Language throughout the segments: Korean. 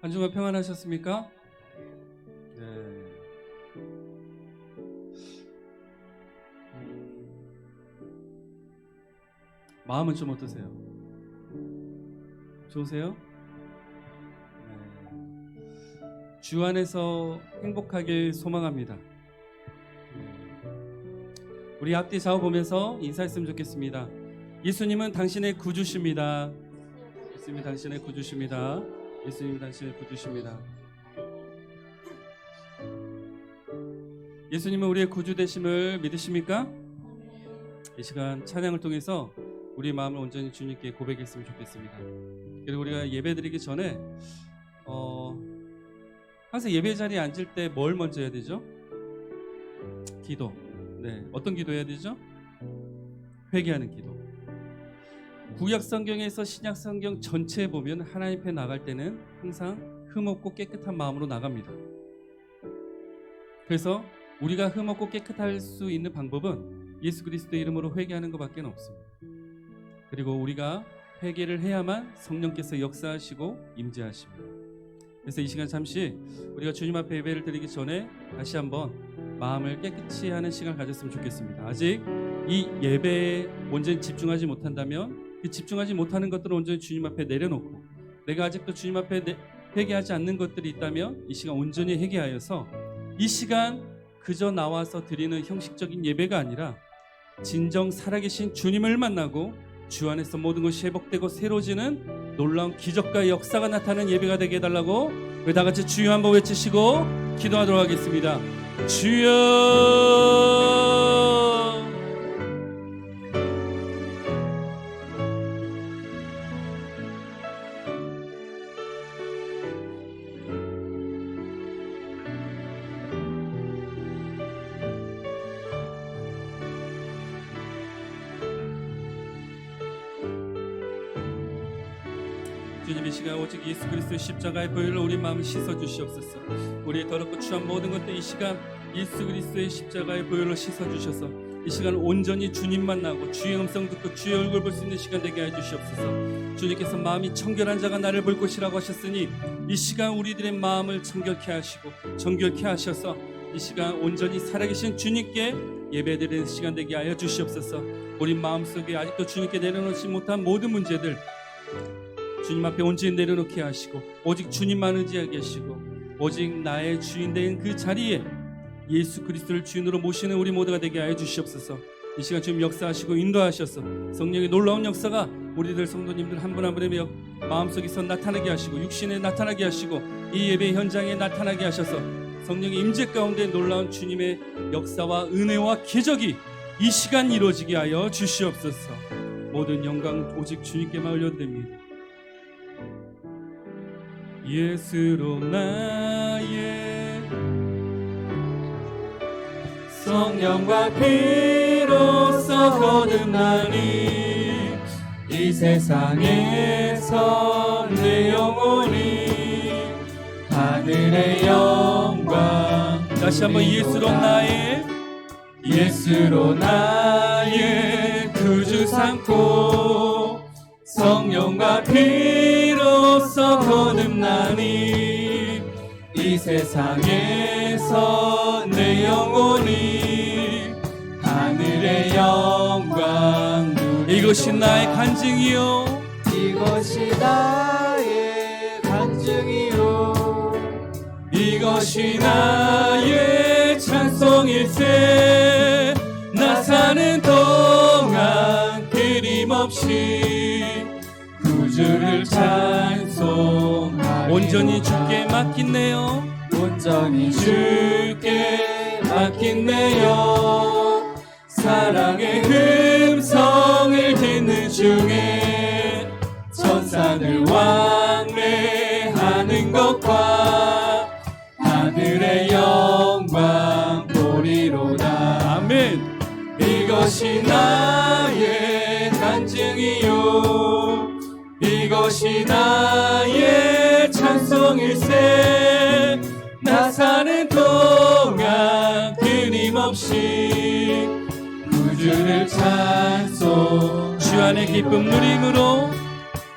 한 주간 평안하셨습니까? 네. 마음은 좀 어떠세요? 좋으세요? 네. 주 안에서 행복하길 소망합니다. 우리 앞뒤 좌우 보면서 인사했으면 좋겠습니다. 예수님은 당신의 구주십니다. 예수님이 당신의 구주십니다. 예수님이 당신의 구주십니다. 예수님은 우리의 구주 되심을 믿으십니까? 이 시간 찬양을 통해서 우리 마음을 온전히 주님께 고백했으면 좋겠습니다. 그리고 우리가 예배드리기 전에 항상 예배 자리에 앉을 때 뭘 먼저 해야 되죠? 기도. 네, 어떤 기도 해야 되죠? 회개하는 기도. 구약 성경에서 신약 성경 전체에 보면 하나님 앞에 나갈 때는 항상 흠없고 깨끗한 마음으로 나갑니다. 그래서 우리가 흠없고 깨끗할 수 있는 방법은 예수 그리스도의 이름으로 회개하는 것밖에 없습니다. 그리고 우리가 회개를 해야만 성령께서 역사하시고 임재하십니다. 그래서 이 시간 잠시 우리가 주님 앞에 예배를 드리기 전에 다시 한번 마음을 깨끗이 하는 시간을 가졌으면 좋겠습니다. 아직 이 예배에 온전히 집중하지 못한다면 그 집중하지 못하는 것들을 온전히 주님 앞에 내려놓고, 내가 아직도 주님 앞에 회개하지 않는 것들이 있다면 이 시간 온전히 회개하여서 이 시간 그저 나와서 드리는 형식적인 예배가 아니라 진정 살아계신 주님을 만나고 주 안에서 모든 것이 회복되고 새로워지는 놀라운 기적과 역사가 나타나는 예배가 되게 해달라고 우리 다 같이 주여 한번 외치시고 기도하도록 하겠습니다. 주여. 주님, 이 시간 오직 예수 그리스도의 십자가의 보혈로 우리 마음을 씻어 주시옵소서. 우리의 더럽고 추한 모든 것들 이 시간 예수 그리스도의 십자가의 보혈로 씻어 주셔서 이 시간 온전히 주님 만나고 주의 음성 듣고 주의 얼굴 볼 수 있는 시간 되게 해 주시옵소서. 주님께서 마음이 청결한 자가 나를 볼 것이라고 하셨으니 이 시간 우리들의 마음을 청결케 하시고 정결케 하셔서 이 시간 온전히 살아계신 주님께 예배드리는 시간 되게 하여 주시옵소서. 우리 마음속에 아직도 주님께 내려놓지 못한 모든 문제들 주님 앞에 온전히 내려놓게 하시고 오직 주님만 의지하게 하시고 오직 나의 주인 된 그 자리에 예수 그리스도를 주인으로 모시는 우리 모두가 되게 하여 주시옵소서. 이 시간 주님 역사하시고 인도하셔서 성령의 놀라운 역사가 우리들 성도님들 한 분 한 분의 마음속에서 나타나게 하시고 육신에 나타나게 하시고 이 예배 현장에 나타나게 하셔서 성령의 임재 가운데 놀라운 주님의 역사와 은혜와 기적이 이 시간 이루어지게 하여 주시옵소서. 모든 영광 오직 주님께만 올려드립니다. 예수로 나의 성령과 피로써 거듭나니 이 세상에서 내 영혼이 하늘의 영광. 다시 한번 예수로 나의 구주 삼고 성령과 피로써 거듭나니 이 세상에서 내 영혼이 하늘의 영광 누리고. 이것이 나의 간증이요, 이것이 나의 간증이요, 이것이 나의 찬송일세. 나 사는 동안 끊임없이 구주를 찬송하리. 온전히 주께 맡긴네요, 온전히 주께 맡긴네요. 사랑의 음성을 듣는 중에 천사들 왕래하는 것과 하늘의 영광 보리로다. 아멘. 이것이 나의 간증이요, 이것이 나의 찬송일세. 나 사는 동안 끊임없이 구주를 찬송. 주 안의 기쁨 누림으로,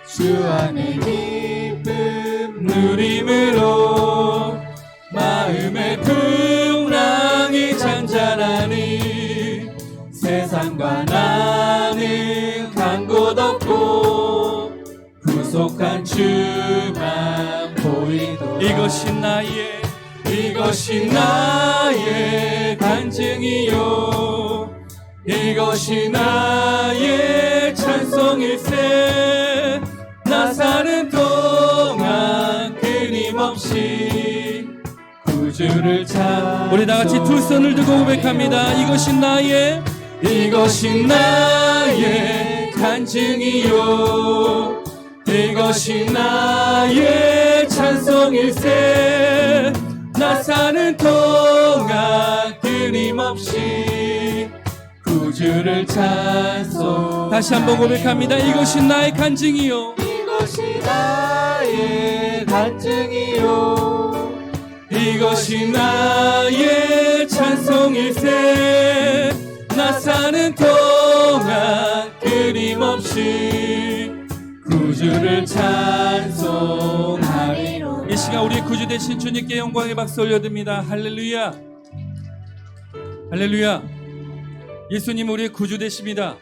주 안의 기쁨 예수님으로 마음의 풍랑이 잔잔하니 세상과 나는 간 곳 없고 구속한 주만 보이도록 이것이 나의 간증이요 이것이 나의 찬송일세 나 사는 동안 끊임없이 구주를 찬송 우리 다같이 두 손을 들고 고백합니다. 이것이 나의 간증이요 이것이 나의 찬송일세 나 사는 동안 끊임없이 구주를 찬송 다시 한번 고백합니다. 이것이 나의 간증이요 이것이 나의 간증이요 이것이 나의 찬송일세 나 사는 동안 끊임없이 구주를 찬송하리로 이 시간 우리의 구주 되신 주님께 영광의 박수 올려드립니다. 할렐루야 할렐루야 예수님 우리의 구주 되십니다.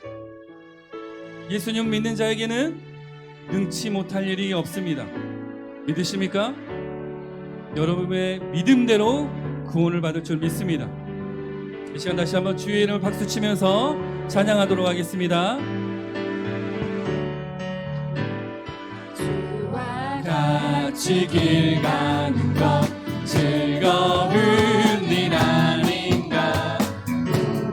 예수님 믿는 자에게는 능치 못할 일이 없습니다. 믿으십니까? 여러분의 믿음대로 구원을 받을 줄 믿습니다. 이 시간 다시 한번 주의 이름을 박수치면서 찬양하도록 하겠습니다. 주와 같이 길 가는 것 즐거운 일 아닌가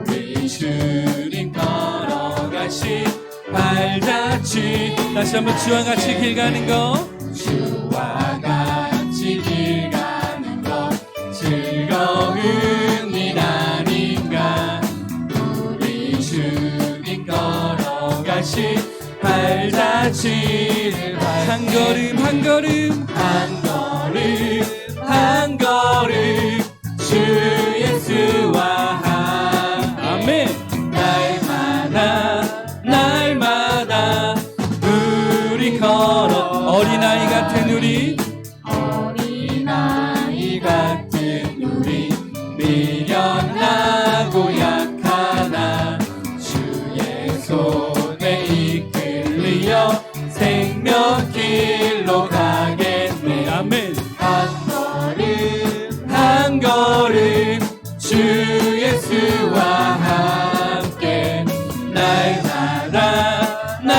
우리 주님 걸어가시 발자취 다시 한번 주와 같이 길 가는 것 주와 같이 길 가는 것 즐거운 일 아닌가 우리 주님 걸어가시 발자취를 한 걸음 한 걸음 한 걸음 한 걸음 주 예수와 아멘 날마다 우리 걸어 어린아이 같은 우리 미련하고 약하나 주의 손에 이끌려 생명길로 가겠네 아멘 한 걸음 주 예수와 함께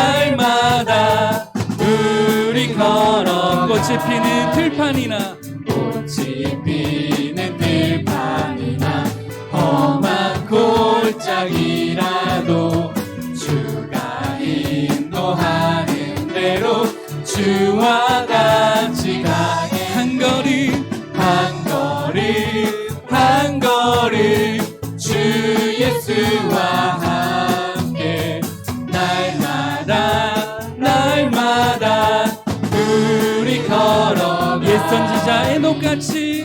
날마다 우리 걸어 꽃이 피는 들판이나 험한 골짜기라도 주가 인도하는 대로 주와 같이 가게 한 걸음 한 걸음 주 예수와 함께 날마다 우리 걸어 옛 선지자의 녹같이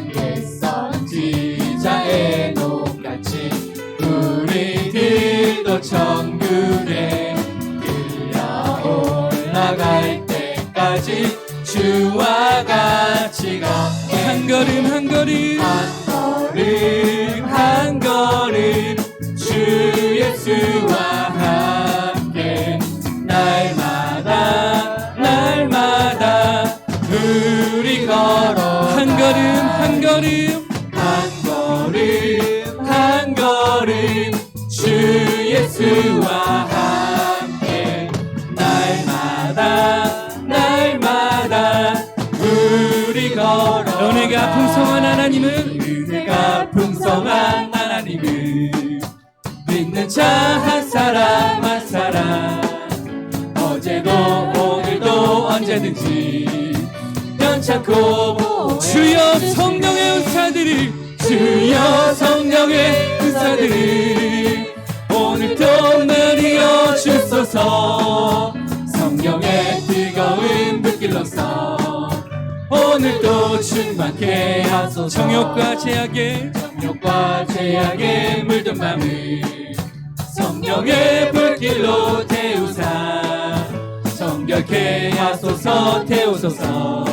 우리들도 천국에 끌려 올라갈 때까지 주와 같이 가 한 걸음 한 걸음 한 걸음 주 예수와 함께 날마다 우리 걸어 한 걸음 한 걸음 한 걸음 주 예수와 함께 날마다 우리 걸어 은혜가 풍성한 하나님은 믿는 자 한 사람 어제도 오늘도 언제든지 연찮고 주여 성령의 은사들이 오늘도 내려 주소서 성령의 뜨거운 불길로서 오늘도 충만케 하소서 정욕과 제약에 물든 맘을 성령의 불길로 태우사 정결케 하소서 태우소서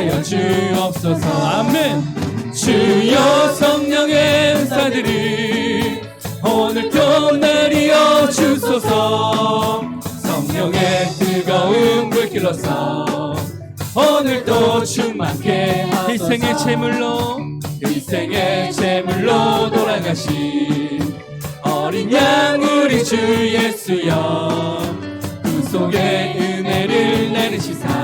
하여 주옵소서. 아멘. 주여 성령의 은사들이 오늘도 내리어 주소서. 성령의 뜨거운 불길로서 오늘도 충만케 하소서. 희생의 제물로 희생의 제물로 돌아가신 어린 양 우리 주 예수여, 구속의 은혜를 내리시사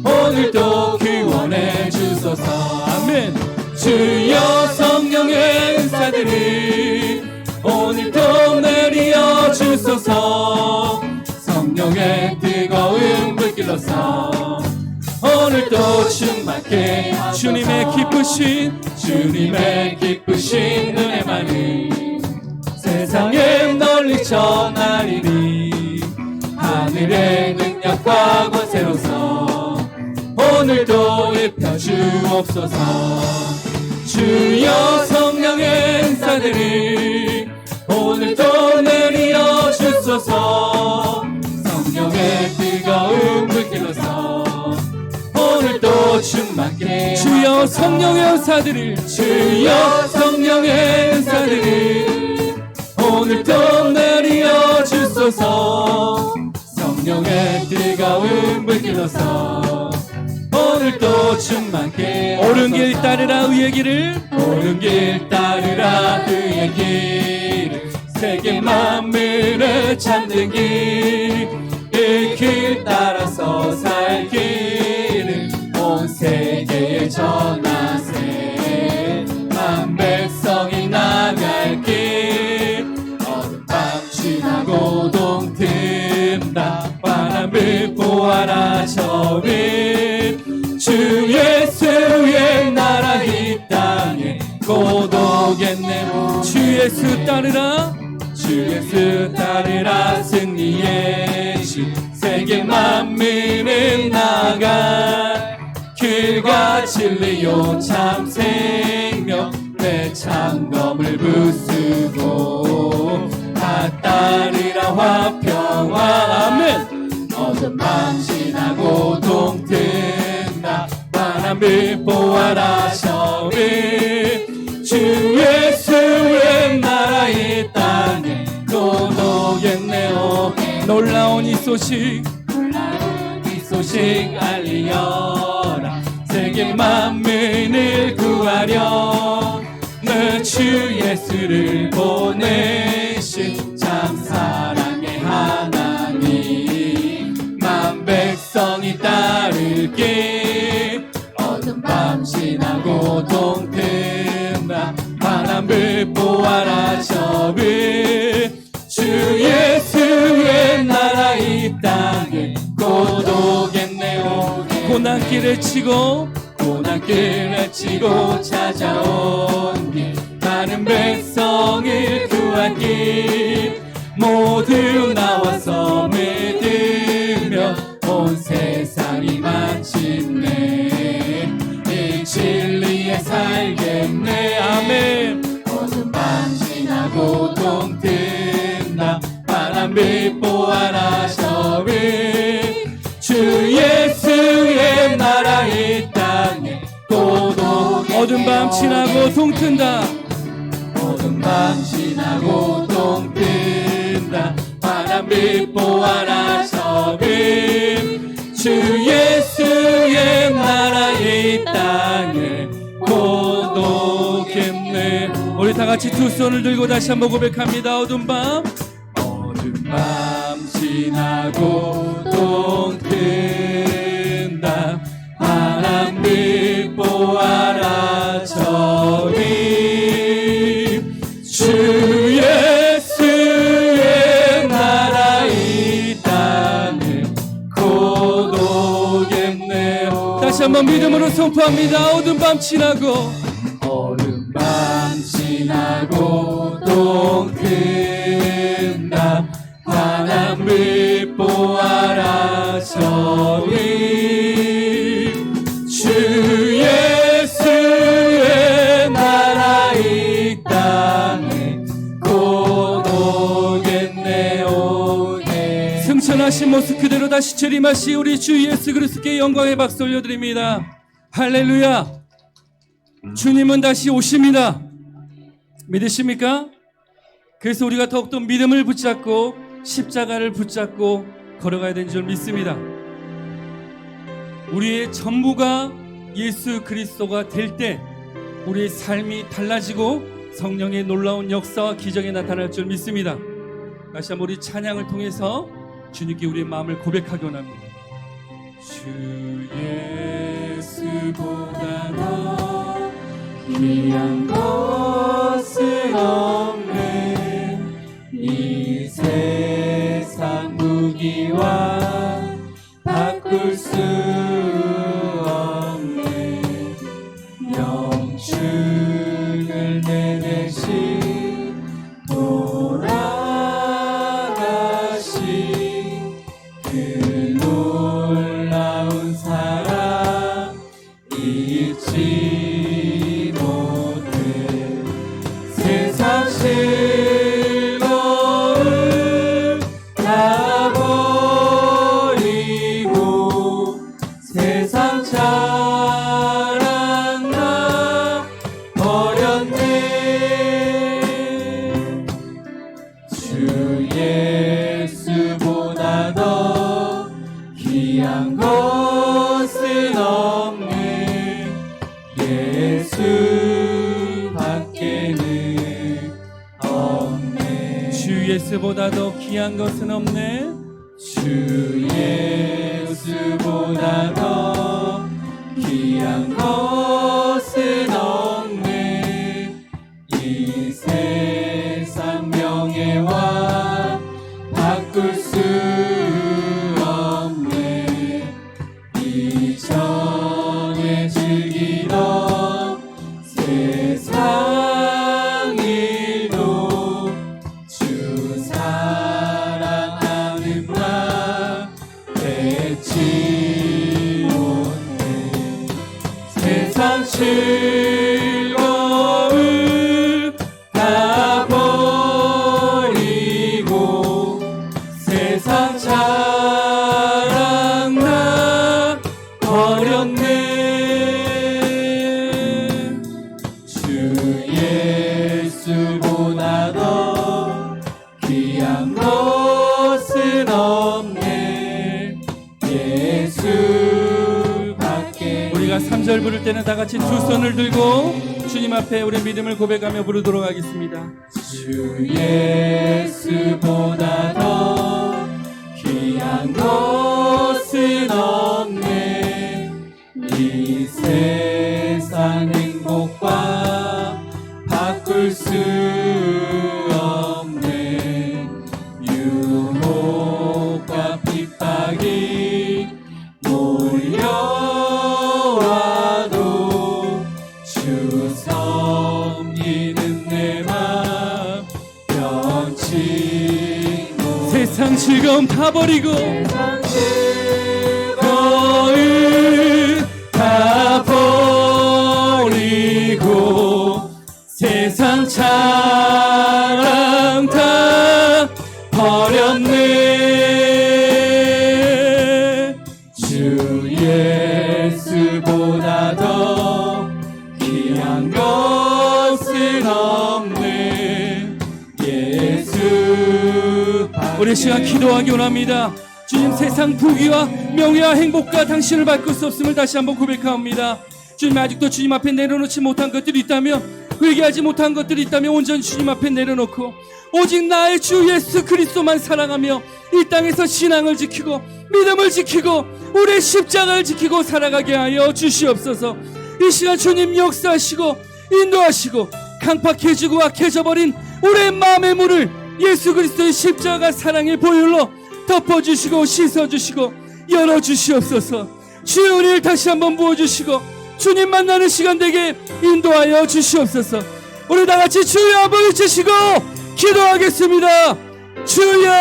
오늘도 구원해 주소서. 아멘. 주여 성령의 은사들이 오늘도 내리어 주소서. 성령의 뜨거운 불길로서 오늘도 충만케 하소서. 주님의 기쁘신 은혜만을 세상에 널리 전하리니 하늘의 능력과 권세로서 오늘도 입혀 주옵소서. 주여 성령의 은사들이 오늘도 내리어 주소서. 성령의 뜨거운 불길로서 오늘도 충만케 주여 하소서. 성령의 은사들이 주여 성령의 은사들이 오늘도 내리어 주소서. 성령의 뜨거운 불길로서 오늘도 충만케 하소서. 옳은 길 따르라 의의 길을 옳은 길 따르라 그의 길, 세계 만물을 찾는 길, 이 길 따라서 살 길을 온 세계에 전하세. 만 백성이 나갈 길, 어둠 밤 지나고 동튼다. 바람을 보아라 저 위, 주 예수의 나라 이 땅에 고독했네. 주 예수 따르라 주 예수 따르라 승리의 주, 세계 만민을 나가 길과 진리요 참 생명 내 창검을 부수고 다 따르라 화평화. 아멘. 어둠 밤 지나고 동튼다. 바람을 보아라 저 위, 주 예수의 나라 이 땅에 고독했네요. 놀라운 이 소식 이 소식 알리어라. 세계 만민을 구하려 내 주 예수를 보내신 참 사랑의 하나님, 만 백성이 따르길. 어둠 밤 지나고 동튼다. 바람을 보아라 저 위, 주 예수의 나라 이 땅에 고독했네요. 고난길을 치고 고난길을 치고 찾아온 길, 많은 백성을 구한 길, 모두 나와서 믿으며 온 세상이 마침내 이 진리에 살겠네. 아멘. 어둠 밤 지나고 동튼다. 바람을 보아라 저 위, 주 예수의 나라 이 땅에 고독했네요. 어두운 밤 지나고 동튼다. 어둠 밤 지나고 동튼다. 바람을 보아라 저 위, 주 예수의 나라 이 땅에 고독했네. 우리 다 같이 두 손을 들고 다시 한번 고백합니다. 어두운 밤 지나고 동튼다. 바람을 보아라 저 위, 주 예수의 나라 이 땅에 고독했네요. 다시 한번 믿음으로 선포합니다. 어두운 밤 지나고 어둠 밤 지나고 동튼다. 바람을 보아라 저 위, 주 예수의 나라 이 땅에 고독했네요. 부활하신 모습 그대로 다시 재림하시 우리 주 예수 그리스도께 영광의 박수 올려드립니다. 할렐루야. 주님은 다시 오십니다. 믿으십니까? 그래서 우리가 더욱더 믿음을 붙잡고 십자가를 붙잡고 걸어가야 되는 줄 믿습니다. 우리의 전부가 예수 그리스도가 될 때 우리의 삶이 달라지고 성령의 놀라운 역사와 기적이 나타날 줄 믿습니다. 다시 한번 우리 찬양을 통해서 주님께 우리의 마음을 고백하기 원합니다. 주 예수보다 더 귀한 것은 없네. 이 세상 무기와 바꿀 수 없네. 영축을 내내신 돌아가신 그 놀라운 사랑 잊지 못해. 세상 즐거움 다 버리고 세상 자랑 다 버렸네. 주 예수보다 더 귀한 것은 없네. 예수밖에는 없네. 주 예수보다 더 귀한 것은 없네. 주 예수보다 더 귀한 것은 없네. 이 세상 명예와 바꿀 수 없네. 이전에 즐기던 세상 일도 주 사랑하는 나 잊지 못해. 세상 즐거움 다 버리고 세상 자랑 다 버렸네. 주 예수보다 더 귀한 것은 없네. 예수밖에. 우리가 3절 부를 때는 다 같이 두 손을 들고 주님 앞에 우리의 믿음을 고백하며 부르도록 하겠습니다. 주 예수보다 더 귀한 것은 없네. 이 세상 행복과 바꿀 수 없네. 유혹과 핍박이 몰려와도 주 섬기는 내 맘 변치 못. 세상 즐거움 다 버리고 세상 즐거움 다 버리고 세상 자랑 다 버렸네. 주 예수보다 더 귀한 것은 없네. 예수. 우리 시간 기도하기 원합니다. 주님, 세상 부귀와 명예와 행복과 당신을 바꿀 수 없음을 다시 한번 고백합니다. 주님, 아직도 주님 앞에 내려놓지 못한 것들이 있다면, 회개하지 못한 것들이 있다면 온전히 주님 앞에 내려놓고 오직 나의 주 예수 그리스도만 사랑하며 이 땅에서 신앙을 지키고 믿음을 지키고 우리의 십자가를 지키고 살아가게 하여 주시옵소서. 이 시간 주님 역사하시고 인도하시고 강팍해지고 악해져버린 우리의 마음의 문을 예수 그리스도의 십자가 사랑의 보혈로 덮어주시고 씻어주시고 열어주시옵소서. 주의 은혜를 다시 한번 부어주시고 주님 만나는 시간 되게 인도하여 주시옵소서. 우리 다같이 주여 한번 외치시고 기도하겠습니다. 주여.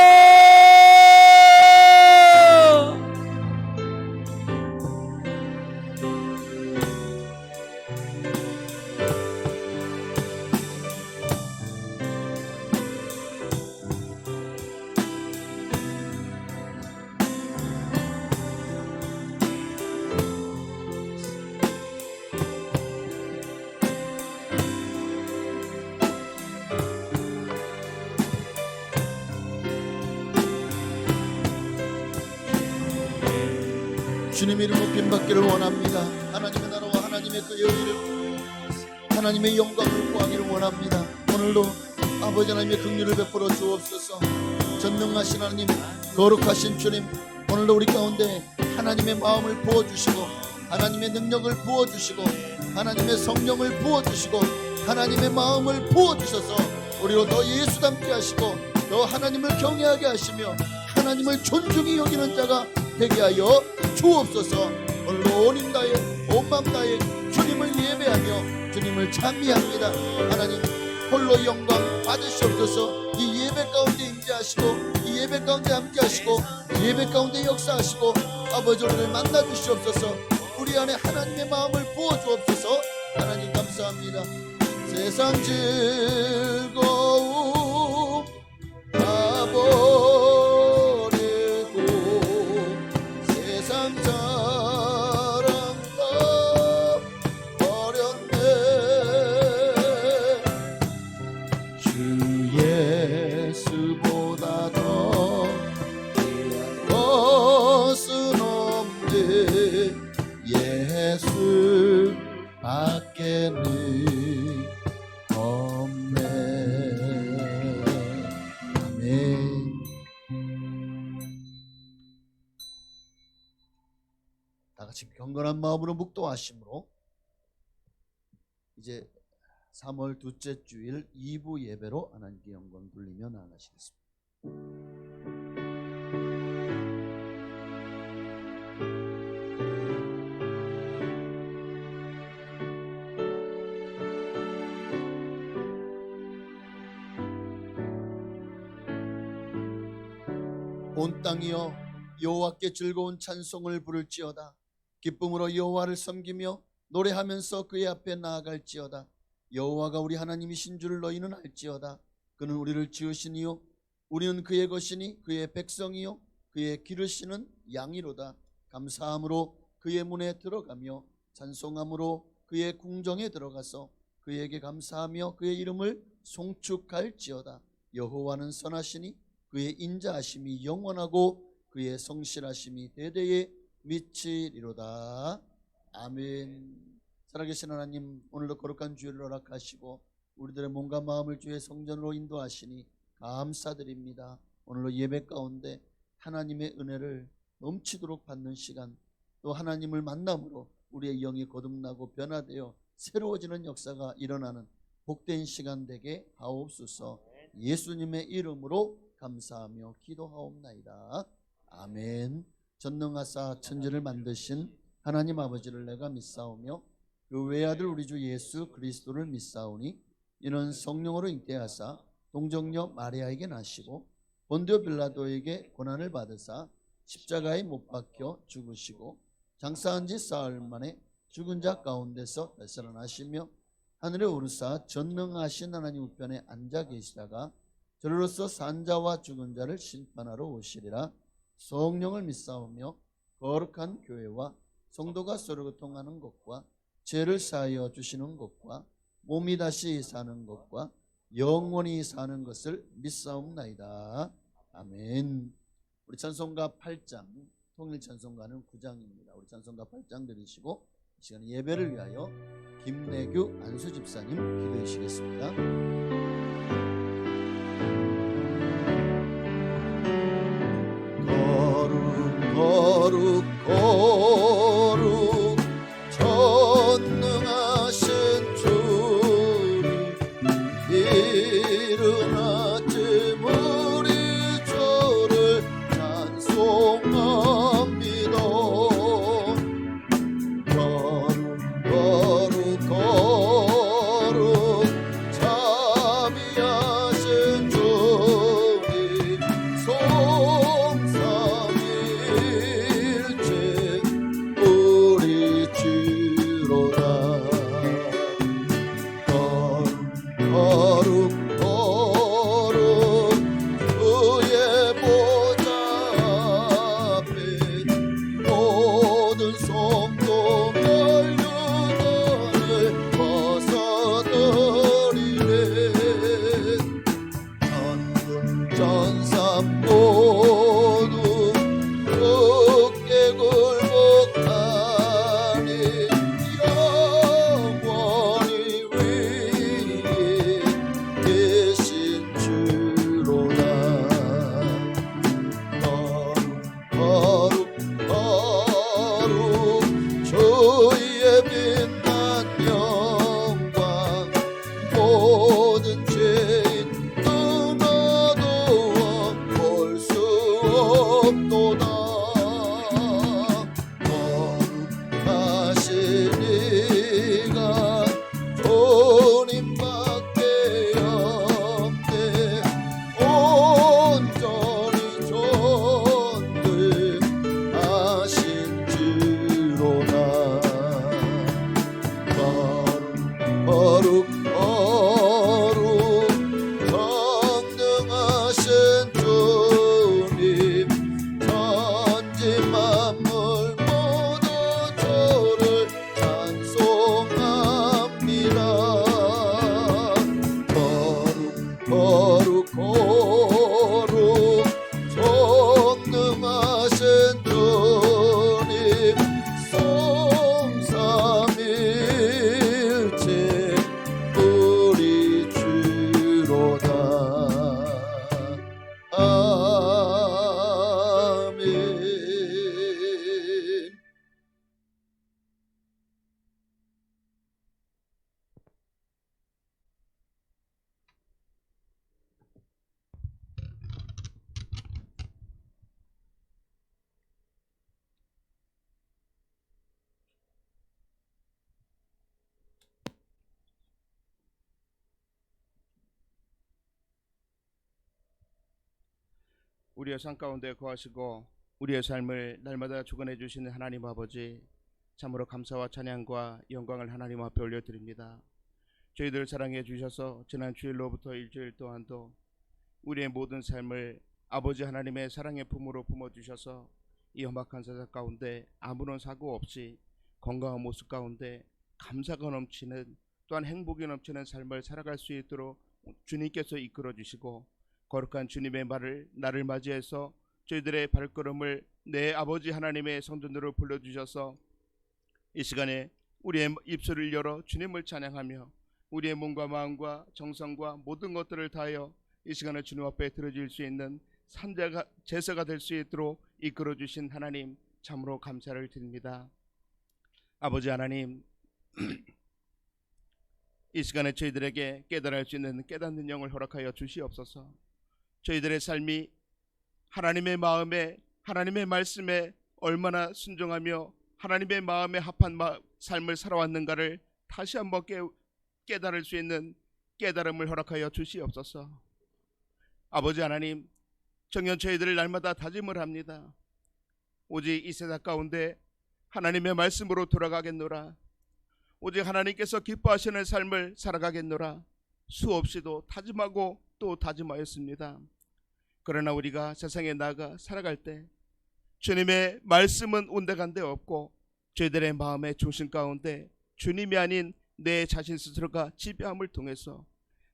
주님의 이름 높임 받기를 원합니다. 하나님의 나라와 하나님의 그 의를, 하나님의 영광을 구하기를 원합니다. 오늘도 아버지 하나님의 긍휼을 베풀어 주옵소서. 전능하신 하나님, 거룩하신 주님, 오늘도 우리 가운데 하나님의 마음을 부어주시고 하나님의 능력을 부어주시고 하나님의 성령을 부어주시고 하나님의 마음을 부어주셔서 우리로 더 예수 닮게 하시고 더 하나님을 경외하게 하시며 하나님을 존중히 여기는 자가 되게 하여 주옵소서. 오늘도 온 힘 다해 온 마음 다해 주님을 예배하며 주님을 찬미합니다. 하나님 홀로 영광 받으시옵소서. 이 예배 가운데 임재하시고 이 예배 가운데 함께 하시고 예배 가운데 역사하시고 아버지 우리를 만나 주시옵소서. 우리 안에 하나님의 마음을 부어 주옵소서. 하나님 감사합니다. 세상 즐거움 다 버리고 세상 자랑 다 버렸네. 주 예수보다 더 귀한 것은 없네. 예수 밖에는 없네. 아멘. 다 같이 경건한 마음으로 묵도하심으로 이제 3월 둘째 주일 2부 예배로 하나님께 영광 돌리며 나아가시겠습니다. 온 땅이여 여호와께 즐거운 찬송을 부를지어다. 기쁨으로 여호와를 섬기며 노래하면서 그의 앞에 나아갈지어다. 여호와가 우리 하나님이신 줄 너희는 알지어다. 그는 우리를 지으시니요 우리는 그의 것이니 그의 백성이요 그의 기르시는 양이로다. 감사함으로 그의 문에 들어가며 찬송함으로 그의 궁정에 들어가서 그에게 감사하며 그의 이름을 송축할지어다. 여호와는 선하시니 그의 인자하심이 영원하고 그의 성실하심이 대대에 미치리로다. 아멘. 살아계신 하나님, 오늘도 거룩한 주일을 허락하시고 우리들의 몸과 마음을 주의 성전으로 인도하시니 감사드립니다. 오늘도 예배 가운데 하나님의 은혜를 넘치도록 받는 시간, 또 하나님을 만남으로 우리의 영이 거듭나고 변화되어 새로워지는 역사가 일어나는 복된 시간 되게 하옵소서. 예수님의 이름으로 감사하며 기도하옵나이다. 아멘. 전능하사 천지를 만드신 하나님 아버지를 내가 믿사오며 그 외아들 우리 주 예수 그리스도를 믿사오니 이는 성령으로 잉태하사 동정녀 마리아에게 나시고 본디오 빌라도에게 고난을 받으사 십자가에 못 박혀 죽으시고 장사한 지 사흘 만에 죽은 자 가운데서 되살아나시며 하늘에 오르사 전능하신 하나님 우편에 앉아 계시다가 저로서 산 자와 죽은 자를 심판하러 오시리라. 성령을 믿사오며 거룩한 교회와 성도가 서로 교통하는 것과 죄를 사하여 주시는 것과 몸이 다시 사는 것과 영원히 사는 것을 믿사옵나이다. 아멘. 우리 찬송가 8장, 통일 찬송가는 9장입니다. 우리 찬송가 8장 들으시고 이 시간 예배를 위하여 김내규 안수 집사님 기도해 주시겠습니다. 거룩 거룩 전능하신 주님 이른 아침 우리 주를 찬송합니다. 거룩 거룩 자비하신 주님 성삼일체 우리의 삶 가운데 거하시고 우리의 삶을 날마다 주관해 주시는 하나님 아버지, 참으로 감사와 찬양과 영광을 하나님 앞에 올려드립니다. 저희들 사랑해 주셔서 지난 주일로부터 일주일 동안도 우리의 모든 삶을 아버지 하나님의 사랑의 품으로 품어주셔서 이 험악한 세상 가운데 아무런 사고 없이 건강한 모습 가운데 감사가 넘치는, 또한 행복이 넘치는 삶을 살아갈 수 있도록 주님께서 이끌어 주시고, 거룩한 주님의 말을 나를 맞이해서 저희들의 발걸음을 내 아버지 하나님의 성전으로 불러주셔서 이 시간에 우리의 입술을 열어 주님을 찬양하며 우리의 몸과 마음과 정성과 모든 것들을 다하여 이 시간에 주님 앞에 드려질 수 있는 제사가 될 수 있도록 이끌어 주신 하나님, 참으로 감사를 드립니다. 아버지 하나님, 이 시간에 저희들에게 깨달을 수 있는 깨닫는 영을 허락하여 주시옵소서. 저희들의 삶이 하나님의 마음에, 하나님의 말씀에 얼마나 순종하며 하나님의 마음에 합한 삶을 살아왔는가를 다시 한번 깨달을 수 있는 깨달음을 허락하여 주시옵소서. 아버지 하나님, 정녕 저희들을 날마다 다짐을 합니다. 오직 이 세상 가운데 하나님의 말씀으로 돌아가겠노라. 오직 하나님께서 기뻐하시는 삶을 살아가겠노라. 수없이도 다짐하고 또 다짐하였습니다. 그러나 우리가 세상에 나가 살아갈 때 주님의 말씀은 온데간데 없고 저희들의 마음의 중심 가운데 주님이 아닌 내 자신 스스로가 지배함을 통해서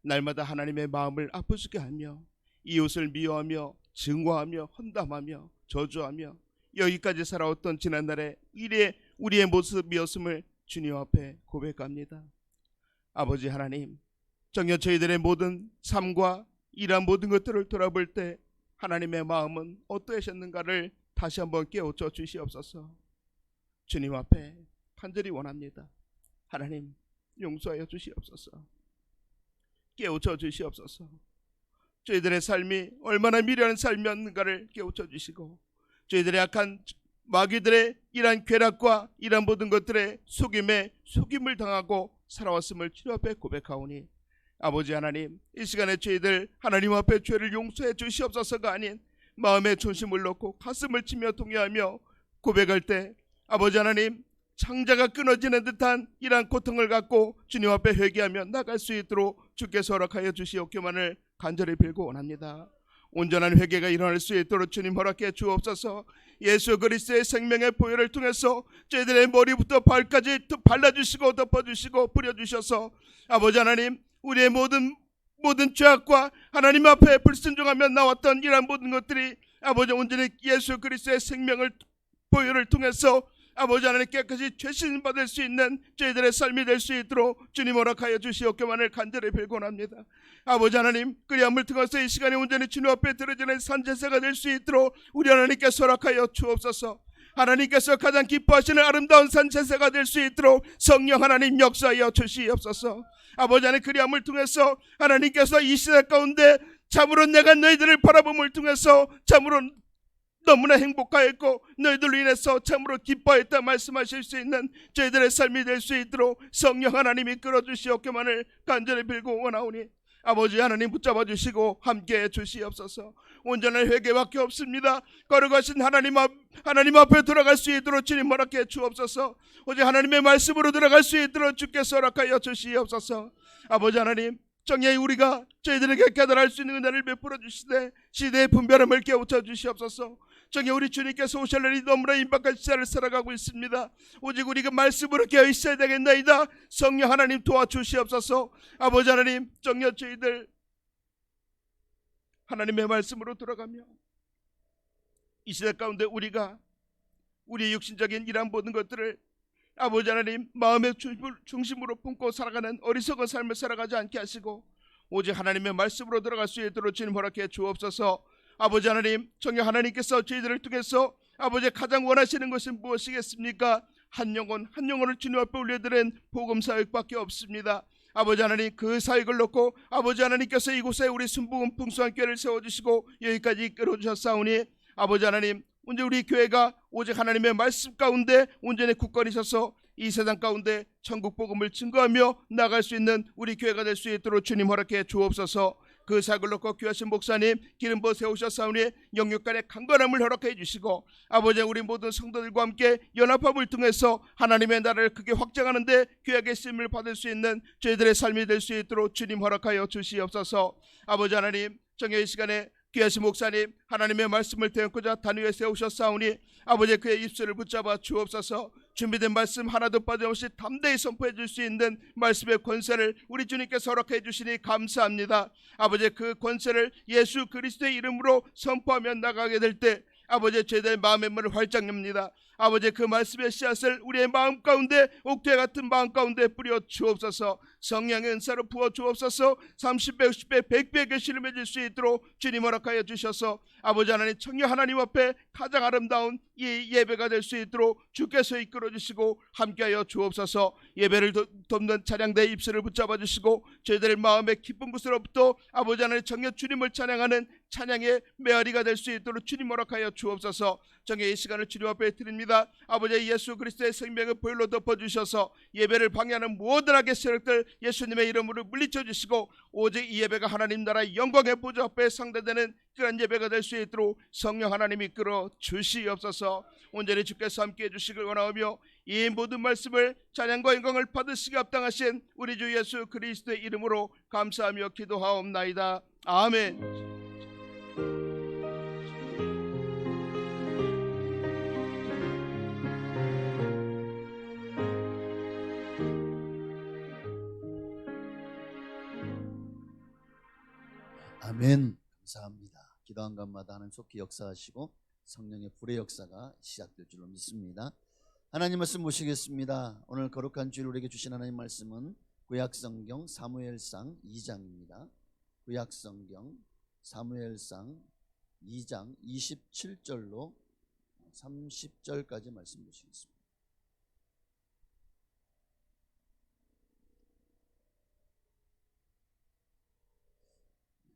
날마다 하나님의 마음을 아프시게 하며 이웃을 미워하며 증오하며 헌담하며 저주하며 여기까지 살아왔던 지난날의 우리의 모습이었음을 주님 앞에 고백합니다. 아버지 하나님, 정녕 저희들의 모든 삶과 이러한 모든 것들을 돌아볼 때 하나님의 마음은 어떠하셨는가를 다시 한번 깨우쳐 주시옵소서. 주님 앞에 간절히 원합니다. 하나님, 용서하여 주시옵소서. 깨우쳐 주시옵소서. 저희들의 삶이 얼마나 미련한 삶이었는가를 깨우쳐 주시고, 저희들의 악한 마귀들의 이러한 괴락과 이러한 모든 것들의 속임을 당하고 살아왔음을 주님 앞에 고백하오니, 아버지 하나님, 이 시간에 저희들 하나님 앞에 죄를 용서해 주시옵소서가 아닌 마음의 중심을 놓고 가슴을 치며 동요하며 고백할 때 아버지 하나님, 창자가 끊어지는 듯한 이러한 고통을 갖고 주님 앞에 회개하며 나갈 수 있도록 주께서 허락하여 주시옵기만을 간절히 빌고 원합니다. 온전한 회개가 일어날 수 있도록 주님 허락해 주옵소서. 예수 그리스도의 생명의 보혈을 통해서 저희들의 머리부터 발까지 발라주시고 덮어주시고 뿌려주셔서 아버지 하나님, 우리의 모든 죄악과 하나님 앞에 불순종하며 나왔던 이러한 모든 것들이 아버지 온전히 예수 그리스도의 생명을 보혈을 통해서 아버지 하나님 깨끗이 죄신 받을 수 있는 저희들의 삶이 될 수 있도록 주님 허락하여 주시옵기만을 간절히 빌곤합니다. 아버지 하나님, 그리함을 통해서 이 시간에 온전히 주님 앞에 드려지는 산제사가 될 수 있도록 우리 하나님께서 허락하여 주옵소서. 하나님께서 가장 기뻐하시는 아름다운 산제사가 될 수 있도록 성령 하나님 역사하여 주시옵소서. 아버지 하나님, 그리함을 통해서 하나님께서 이 시대 가운데 참으로 내가 너희들을 바라봄을 통해서 참으로 너무나 행복하였고 너희들로 인해서 참으로 기뻐했다 말씀하실 수 있는 저희들의 삶이 될 수 있도록 성령 하나님이 끌어주시옵기만을 간절히 빌고 원하오니 아버지 하나님 붙잡아 주시고 함께해 주시옵소서. 온전한 회개밖에 없습니다. 거룩하신 하나님 앞에 돌아갈 수 있도록 주님 허락해 주옵소서. 오직 하나님의 말씀으로 들어갈 수 있도록 주께서 허락하여 주시옵소서. 아버지 하나님, 정녕 우리가 저희들에게 깨달을 수 있는 은혜를 베풀어 주시되 시대의 분별함을 깨우쳐 주시옵소서. 정녕 우리 주님께서 오실 날이 너무나 임박한 시대를 살아가고 있습니다. 오직 우리가 말씀으로 깨어 있어야 되겠나이다. 성령 하나님 도와주시옵소서. 아버지 하나님, 정녕 저희들 하나님의 말씀으로 돌아가며 이 시대 가운데 우리가 우리의 육신적인 이러한 모든 것들을 아버지 하나님 마음의 중심으로 품고 살아가는 어리석은 삶을 살아가지 않게 하시고 오직 하나님의 말씀으로 들어갈 수 있도록 주님 허락해 주옵소서. 아버지 하나님, 정녕 하나님께서 저희들을 통해서 아버지 가장 원하시는 것은 무엇이겠습니까? 한 영혼을 주님 앞에 올려드린 복음 사역밖에 없습니다. 아버지 하나님, 그 사역을 놓고 아버지 하나님께서 이곳에 우리 순복음 풍성한 교회를 세워주시고 여기까지 이끌어주셨사오니 아버지 하나님, 온전히 우리 교회가 오직 하나님의 말씀 가운데 온전히 굳건히 서서 이 세상 가운데 천국 복음을 증거하며 나갈 수 있는 우리 교회가 될 수 있도록 주님 허락해 주옵소서. 그 사역을 놓고 귀하신 목사님 기름 부어 세우셨사오니 영육간의 강건함을 허락해 주시고 아버지 우리 모든 성도들과 함께 연합함을 통해서 하나님의 나라를 크게 확장하는데 귀하게 쓰임을 받을 수 있는 저희들의 삶이 될 수 있도록 주님 허락하여 주시옵소서. 아버지 하나님 정의 이 시간에 귀하신 목사님 하나님의 말씀을 대언고자 단위에 세우셨사오니 아버지 그의 입술을 붙잡아 주옵소서. 준비된 말씀 하나도 빠짐없이 담대히 선포해 줄 수 있는 말씀의 권세를 우리 주님께서 허락해 주시니 감사합니다. 아버지 그 권세를 예수 그리스도의 이름으로 선포하며 나가게 될 때 아버지 저희들의 마음의 문을 활짝 엽니다. 아버지 그 말씀의 씨앗을 우리의 마음 가운데 옥토와 같은 마음 가운데 뿌려 주옵소서. 성령의 은사로 부어 주옵소서. 30배 60배 100배 계시를 맺을 수 있도록 주님 허락하여 주셔서 아버지 하나님 청녀 하나님 앞에 가장 아름다운 이 예배가 될 수 있도록 주께서 이끌어 주시고 함께하여 주옵소서. 예배를 돕는 찬양대의 입술을 붙잡아 주시고 저희들의 마음의 기쁜 곳으로부터 아버지 하나님 청녀 주님을 찬양하는 찬양의 메아리가 될 수 있도록 주님 허락하여 주옵소서. 정의 이 시간을 주님 앞에 드립니다. 아버지 예수 그리스도의 생명을 보혈로 덮어주셔서 예배를 방해하는 모든 악의 세력들 예수님의 이름으로 물리쳐 주시고 오직 이 예배가 하나님 나라의 영광의 보좌 앞에 상대되는 그런 예배가 될 수 있도록 성령 하나님이 이끌어 주시옵소서. 온전히 주께서 함께해 주시길 원하오며 이 모든 말씀을 찬양과 영광을 받으시기 합당하신 우리 주 예수 그리스도의 이름으로 감사하며 기도하옵나이다. 아멘. 아멘. 감사합니다. 기도한 것마다 하나님 속히 역사하시고 성령의 불의 역사가 시작될 줄로 믿습니다. 하나님 말씀 모시겠습니다. 오늘 거룩한 주일 우리에게 주신 하나님 말씀은 구약성경 사무엘상 2장입니다. 구약성경 사무엘상 2장 27절로 30절까지 말씀 보시겠습니다.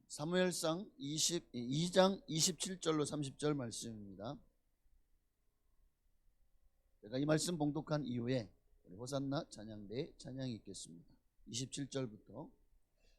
사무엘상 2장 27절로 30절 말씀입니다. 제가 이 말씀 봉독한 이후에 호산나 찬양대에 찬양이 있겠습니다. 27절부터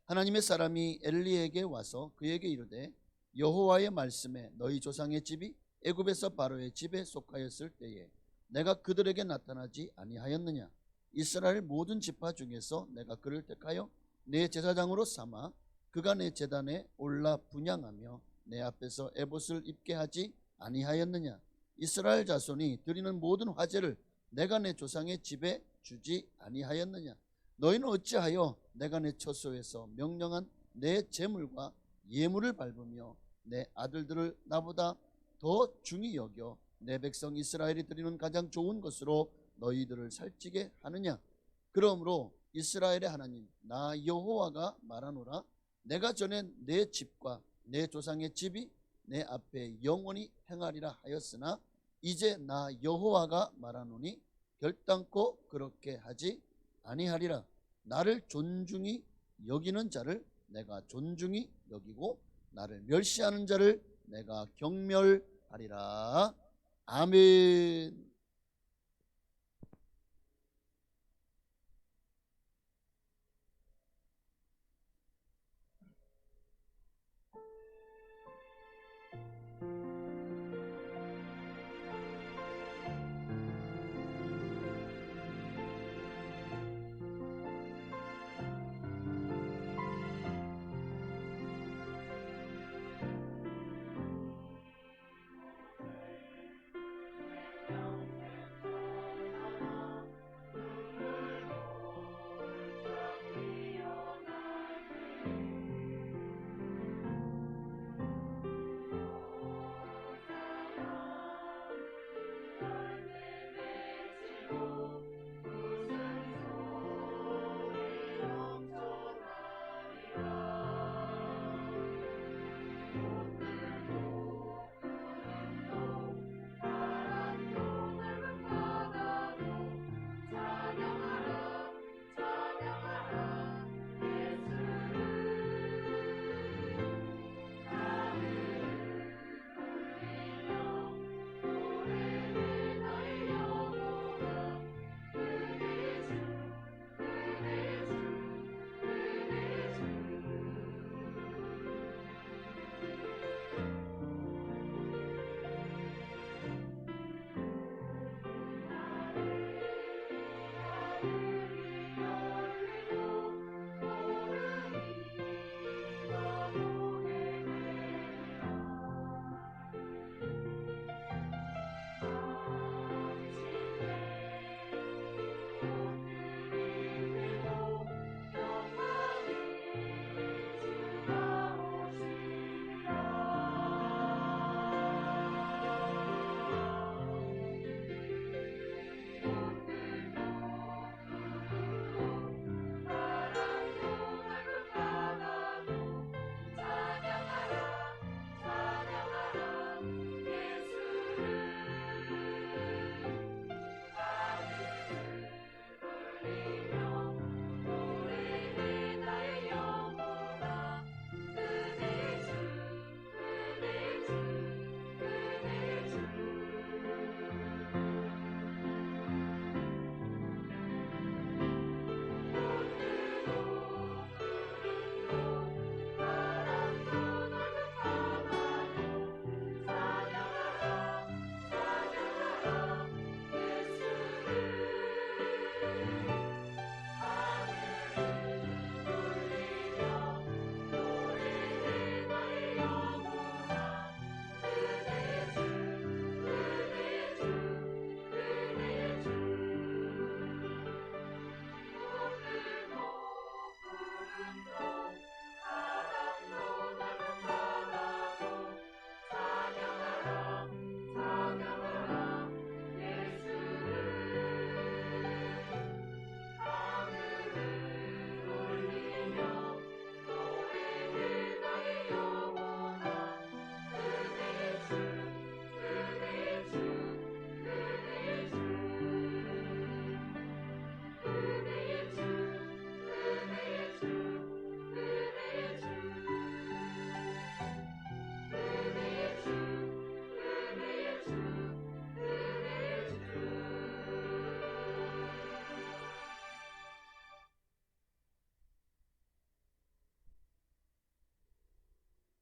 하나님의 사람이 엘리에게 와서 그에게 이르되 여호와의 말씀에 너희 조상의 집이 애굽에서 바로의 집에 속하였을 때에 내가 그들에게 나타나지 아니하였느냐. 이스라엘 모든 지파 중에서 내가 그를 택하여 내 제사장으로 삼아 그가 내 제단에 올라 분향하며 내 앞에서 에봇을 입게 하지 아니하였느냐. 이스라엘 자손이 드리는 모든 화제를 내가 내 조상의 집에 주지 아니하였느냐. 너희는 어찌하여 내가 내 처소에서 명령한 내 제물과 예물을 밟으며 내 아들들을 나보다 더 중히 여겨 내 백성 이스라엘이 드리는 가장 좋은 것으로 너희들을 살찌게 하느냐. 그러므로 이스라엘의 하나님 나 여호와가 말하노라. 내가 전에 내 집과 내 조상의 집이 내 앞에 영원히 행하리라 하였으나 이제 나 여호와가 말하노니 결단코 그렇게 하지 아니하리라. 나를 존중히 여기는 자를 내가 존중히 여기고 나를 멸시하는 자를 내가 경멸하리라. 아멘.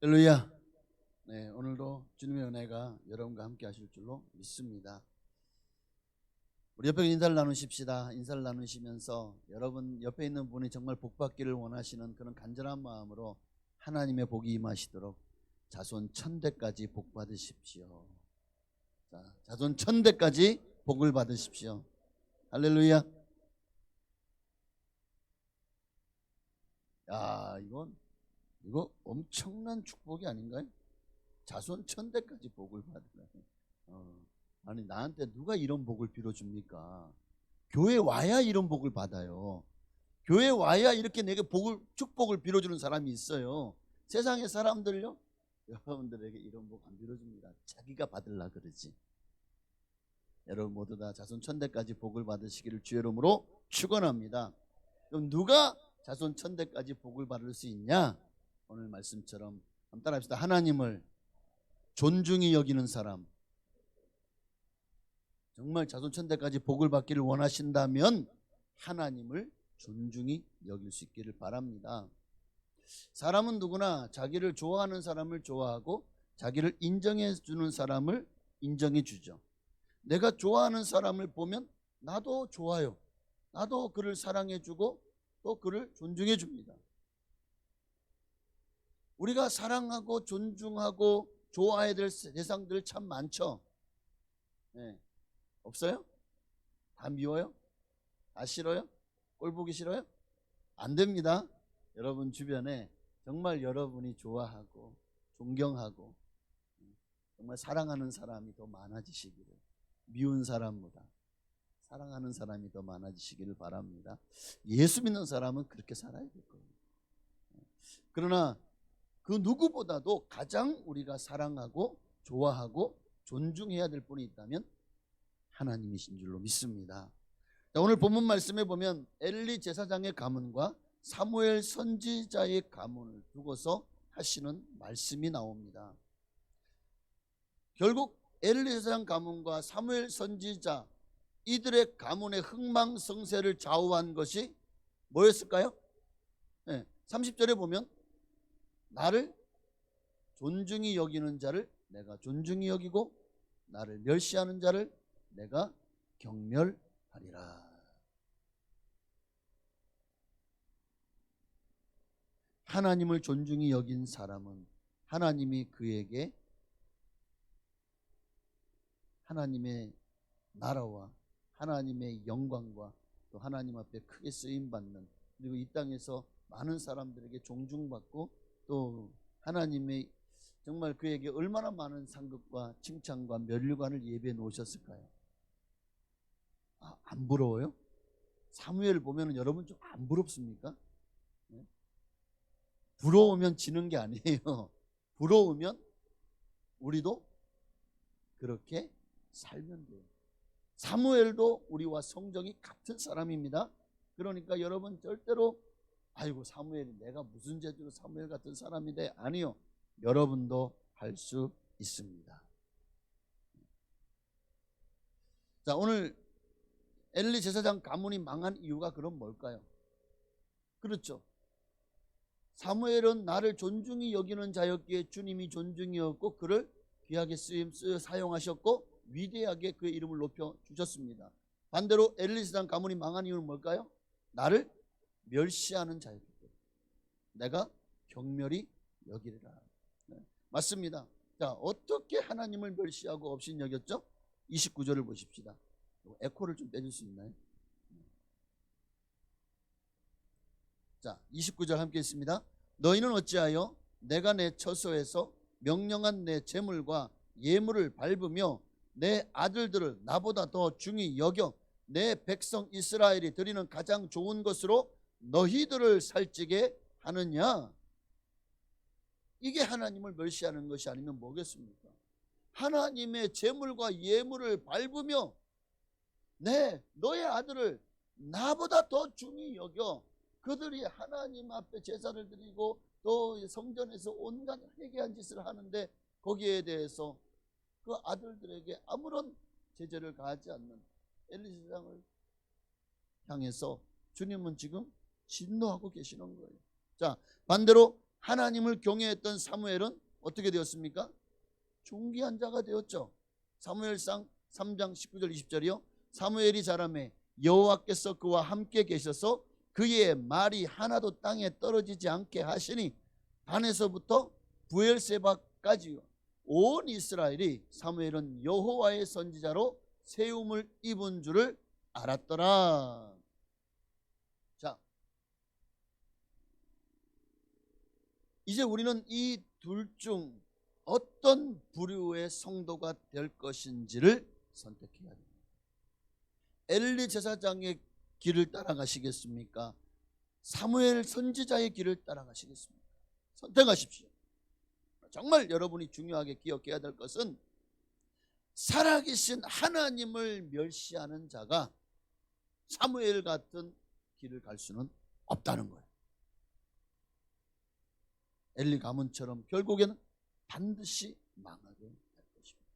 할렐루야. 네, 오늘도 주님의 은혜가 여러분과 함께 하실 줄로 믿습니다. 우리 옆에 인사를 나누십시다. 인사를 나누시면서 여러분 옆에 있는 분이 정말 복받기를 원하시는 그런 간절한 마음으로 하나님의 복이 임하시도록 자손 1000대까지 복 받으십시오. 자, 자손 1000대까지 복을 받으십시오. 할렐루야. 야, 이거 엄청난 축복이 아닌가요? 자손 1000대까지 복을 받으라. 아니, 나한테 누가 이런 복을 빌어줍니까? 교회 와야 이런 복을 받아요. 교회 와야 이렇게 내게 축복을 빌어주는 사람이 있어요. 세상의 사람들요, 여러분들에게 이런 복 안 빌어줍니다. 자기가 받으려 그러지. 여러분 모두 다 자손 1000대까지 복을 받으시기를 주의 이름으로 축원합니다. 그럼 누가 자손 1000대까지 복을 받을 수 있냐? 오늘 말씀처럼 한번 따라합시다. 하나님을 존중히 여기는 사람. 정말 자손 1000대까지 복을 받기를 원하신다면 하나님을 존중히 여길 수 있기를 바랍니다. 사람은 누구나 자기를 좋아하는 사람을 좋아하고 자기를 인정해 주는 사람을 인정해 주죠. 내가 좋아하는 사람을 보면 나도 좋아요. 나도 그를 사랑해 주고 또 그를 존중해 줍니다. 우리가 사랑하고 존중하고 좋아해야 될 대상들 참 많죠. 네. 없어요? 다 미워요? 다 싫어요? 꼴 보기 싫어요? 안 됩니다. 여러분 주변에 정말 여러분이 좋아하고 존경하고 정말 사랑하는 사람이 더 많아지시기를, 미운 사람보다 사랑하는 사람이 더 많아지시기를 바랍니다. 예수 믿는 사람은 그렇게 살아야 될 거예요. 그러나 그 누구보다도 가장 우리가 사랑하고 좋아하고 존중해야 될 분이 있다면 하나님이신 줄로 믿습니다. 자, 오늘 본문 말씀에 보면 엘리 제사장의 가문과 사무엘 선지자의 가문을 두고서 하시는 말씀이 나옵니다. 결국 엘리 제사장 가문과 사무엘 선지자, 이들의 가문의 흥망성쇠를 좌우한 것이 뭐였을까요? 30절에 보면 나를 존중히 여기는 자를 내가 존중히 여기고 나를 멸시하는 자를 내가 경멸하리라. 하나님을 존중히 여긴 사람은 하나님이 그에게 하나님의 나라와 하나님의 영광과 또 하나님 앞에 크게 쓰임받는, 그리고 이 땅에서 많은 사람들에게 존중받고 또 하나님의 정말 그에게 얼마나 많은 상급과 칭찬과 면류관을 예배해 놓으셨을까요? 안 부러워요? 사무엘 보면 여러분 좀 안 부럽습니까? 네? 부러우면 지는 게 아니에요. 부러우면 우리도 그렇게 살면 돼요. 사무엘도 우리와 성정이 같은 사람입니다. 그러니까 여러분 절대로 아이고 사무엘이 내가 무슨 죄로 사무엘 같은 사람이 돼? 아니요. 여러분도 할 수 있습니다. 자, 오늘 엘리 제사장 가문이 망한 이유가 그럼 뭘까요? 그렇죠. 사무엘은 나를 존중히 여기는 자였기에 주님이 존중히 여겼고 그를 귀하게 사용하셨고 위대하게 그의 이름을 높여 주셨습니다. 반대로 엘리 제사장 가문이 망한 이유는 뭘까요? 나를 멸시하는 자였기 때문에 내가 경멸히 여기리라. 맞습니다. 자, 어떻게 하나님을 멸시하고 업신여겼죠? 29절을 보십시다. 에코를 좀 빼줄 수 있나요? 자, 29절 함께 있습니다. 너희는 어찌하여 내가 내 처소에서 명령한 내 재물과 예물을 밟으며 내 아들들을 나보다 더 중히 여겨 내 백성 이스라엘이 드리는 가장 좋은 것으로 너희들을 살찌게 하느냐? 이게 하나님을 멸시하는 것이 아니면 뭐겠습니까? 하나님의 재물과 예물을 밟으며 너의 아들을 나보다 더 중히 여겨 그들이 하나님 앞에 제사를 드리고 또 성전에서 온갖 회개한 짓을 하는데 거기에 대해서 그 아들들에게 아무런 제재를 가하지 않는 엘리 제사장을 향해서 주님은 지금 진노하고 계시는 거예요. 자, 반대로 하나님을 경외했던 사무엘은 어떻게 되었습니까? 존귀한 자가 되었죠. 사무엘상 3장 19절 20절이요. 사무엘이 자라매 여호와께서 그와 함께 계셔서 그의 말이 하나도 땅에 떨어지지 않게 하시니 단에서부터 부엘세바까지 온 이스라엘이 사무엘은 여호와의 선지자로 세움을 입은 줄을 알았더라. 자, 이제 우리는 이 둘 중 어떤 부류의 성도가 될 것인지를 선택해야 됩니다. 엘리 제사장의 길을 따라가시겠습니까? 사무엘 선지자의 길을 따라가시겠습니까? 선택하십시오. 정말 여러분이 중요하게 기억해야 될 것은 살아계신 하나님을 멸시하는 자가 사무엘 같은 길을 갈 수는 없다는 거예요. 엘리 가문처럼 결국에는 반드시 망하게 될 것입니다.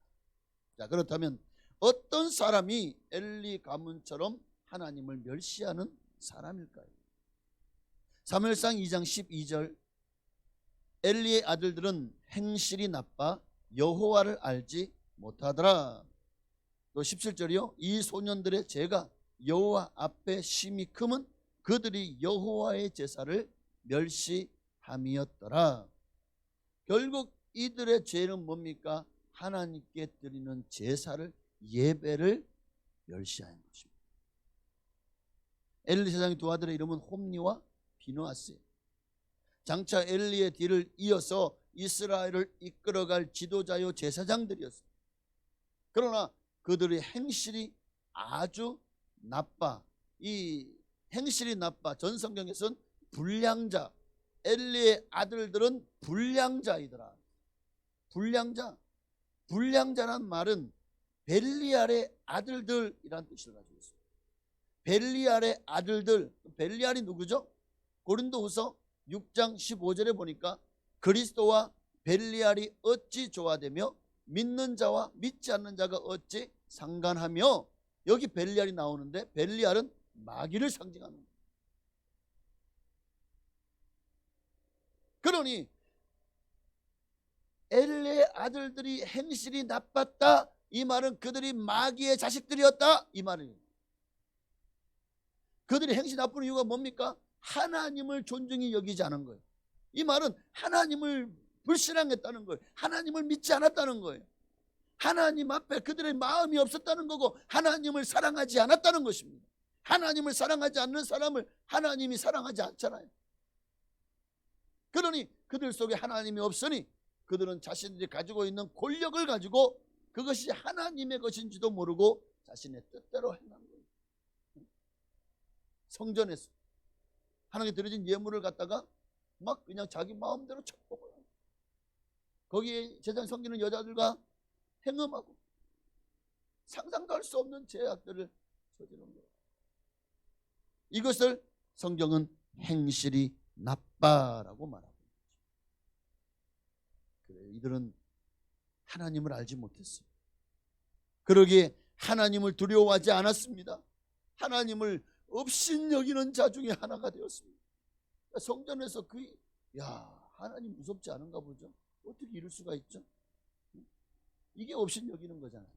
자, 그렇다면 어떤 사람이 엘리 가문처럼 하나님을 멸시하는 사람일까요? 사무엘상 2장 12절 엘리의 아들들은 행실이 나빠 여호와를 알지 못하더라. 또 17절이요. 이 소년들의 죄가 여호와 앞에 심히 크면 그들이 여호와의 제사를 멸시함이었더라. 결국 이들의 죄는 뭡니까? 하나님께 드리는 제사를 예배를 멸시하는 것입니다. 엘리 제사장의 두 아들의 이름은 홈니와 비느하스예요. 장차 엘리의 뒤를 이어서 이스라엘을 이끌어갈 지도자요 제사장들이었습니다. 그러나 그들의 행실이 아주 나빠. 이 행실이 나빠. 전 성경에서는 불량자. 엘리의 아들들은 불량자이더라. 불량자. 불량자란 말은 벨리알의 아들들이라는 뜻을 가지고 있습니다. 벨리알의 아들들. 벨리알이 누구죠? 고린도후서 6장 15절에 보니까 그리스도와 벨리알이 어찌 조화되며 믿는 자와 믿지 않는 자가 어찌 상관하며, 여기 벨리알이 나오는데 벨리알은 마귀를 상징하는 거예요. 그러니 엘리의 아들들이 행실이 나빴다, 이 말은 그들이 마귀의 자식들이었다, 이 말이에요. 그들이 행실이 나쁜 이유가 뭡니까? 하나님을 존중히 여기지 않은 거예요. 이 말은 하나님을 불신앙했다는 거예요. 하나님을 믿지 않았다는 거예요. 하나님 앞에 그들의 마음이 없었다는 거고 하나님을 사랑하지 않았다는 것입니다. 하나님을 사랑하지 않는 사람을 하나님이 사랑하지 않잖아요. 그러니 그들 속에 하나님이 없으니 그들은 자신들이 가지고 있는 권력을 가지고 그것이 하나님의 것인지도 모르고 자신의 뜻대로 행한 거예요. 성전에서 하나님께 드려진 예물을 갖다가 막 그냥 자기 마음대로 척복을 하고, 거기에 제사장 섬기는 여자들과 행음하고 상상도 할 수 없는 죄악들을 저지른 거예요. 이것을 성경은 행실이 나빠라고 말하고 있죠. 그래요. 이들은 하나님을 알지 못했어요. 그러기에 하나님을 두려워하지 않았습니다. 하나님을 업신여기는 자 중에 하나가 되었습니다. 성전에서 하나님 무섭지 않은가 보죠. 어떻게 이럴 수가 있죠? 이게 업신여기는 거잖아요.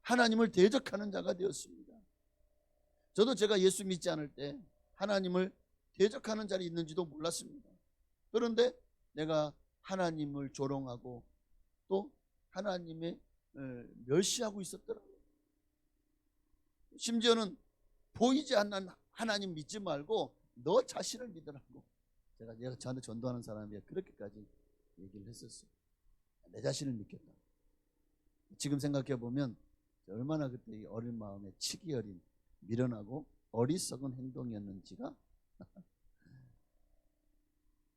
하나님을 대적하는 자가 되었습니다. 저도 제가 예수 믿지 않을 때 하나님을 대적하는 자리 있는지도 몰랐습니다. 그런데 내가 하나님을 조롱하고 또 하나님의 멸시하고 있었더라고요. 심지어는 보이지 않는 하나님 믿지 말고 너 자신을 믿으라고 제가 저한테 전도하는 사람이 그렇게까지 얘기를 했었어요. 내 자신을 믿겠다. 지금 생각해 보면 얼마나 그때 이 어린 마음에 치기 어린 미련하고 어리석은 행동이었는지가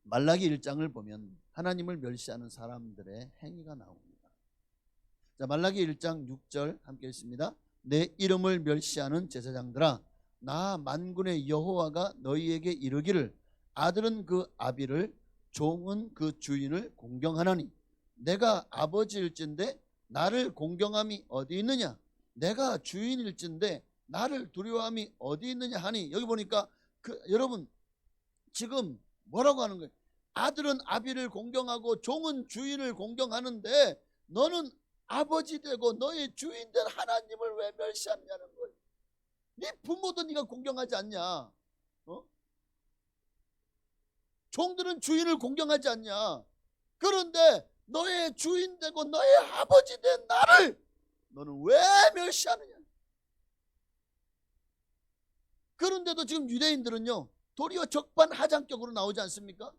말라기 1장을 보면 하나님을 멸시하는 사람들의 행위가 나옵니다. 자, 말라기 1장 6절 함께 읽습니다. 내 이름을 멸시하는 제사장들아, 나 만군의 여호와가 너희에게 이르기를 아들은 그 아비를 종은 그 주인을 공경하나니 내가 아버지일진데 나를 공경함이 어디 있느냐, 내가 주인일진데 나를 두려워함이 어디 있느냐 하니, 여기 보니까 여러분 지금 뭐라고 하는 거예요? 아들은 아비를 공경하고 종은 주인을 공경하는데 너는 아버지 되고 너의 주인 된 하나님을 왜 멸시하느냐는 거예요. 네 부모도 네가 공경하지 않냐? 종들은 주인을 공경하지 않냐? 그런데 너의 주인 되고 너의 아버지 된 나를 너는 왜 멸시하느냐? 그런데도 지금 유대인들은요, 도리어 적반하장격으로 나오지 않습니까?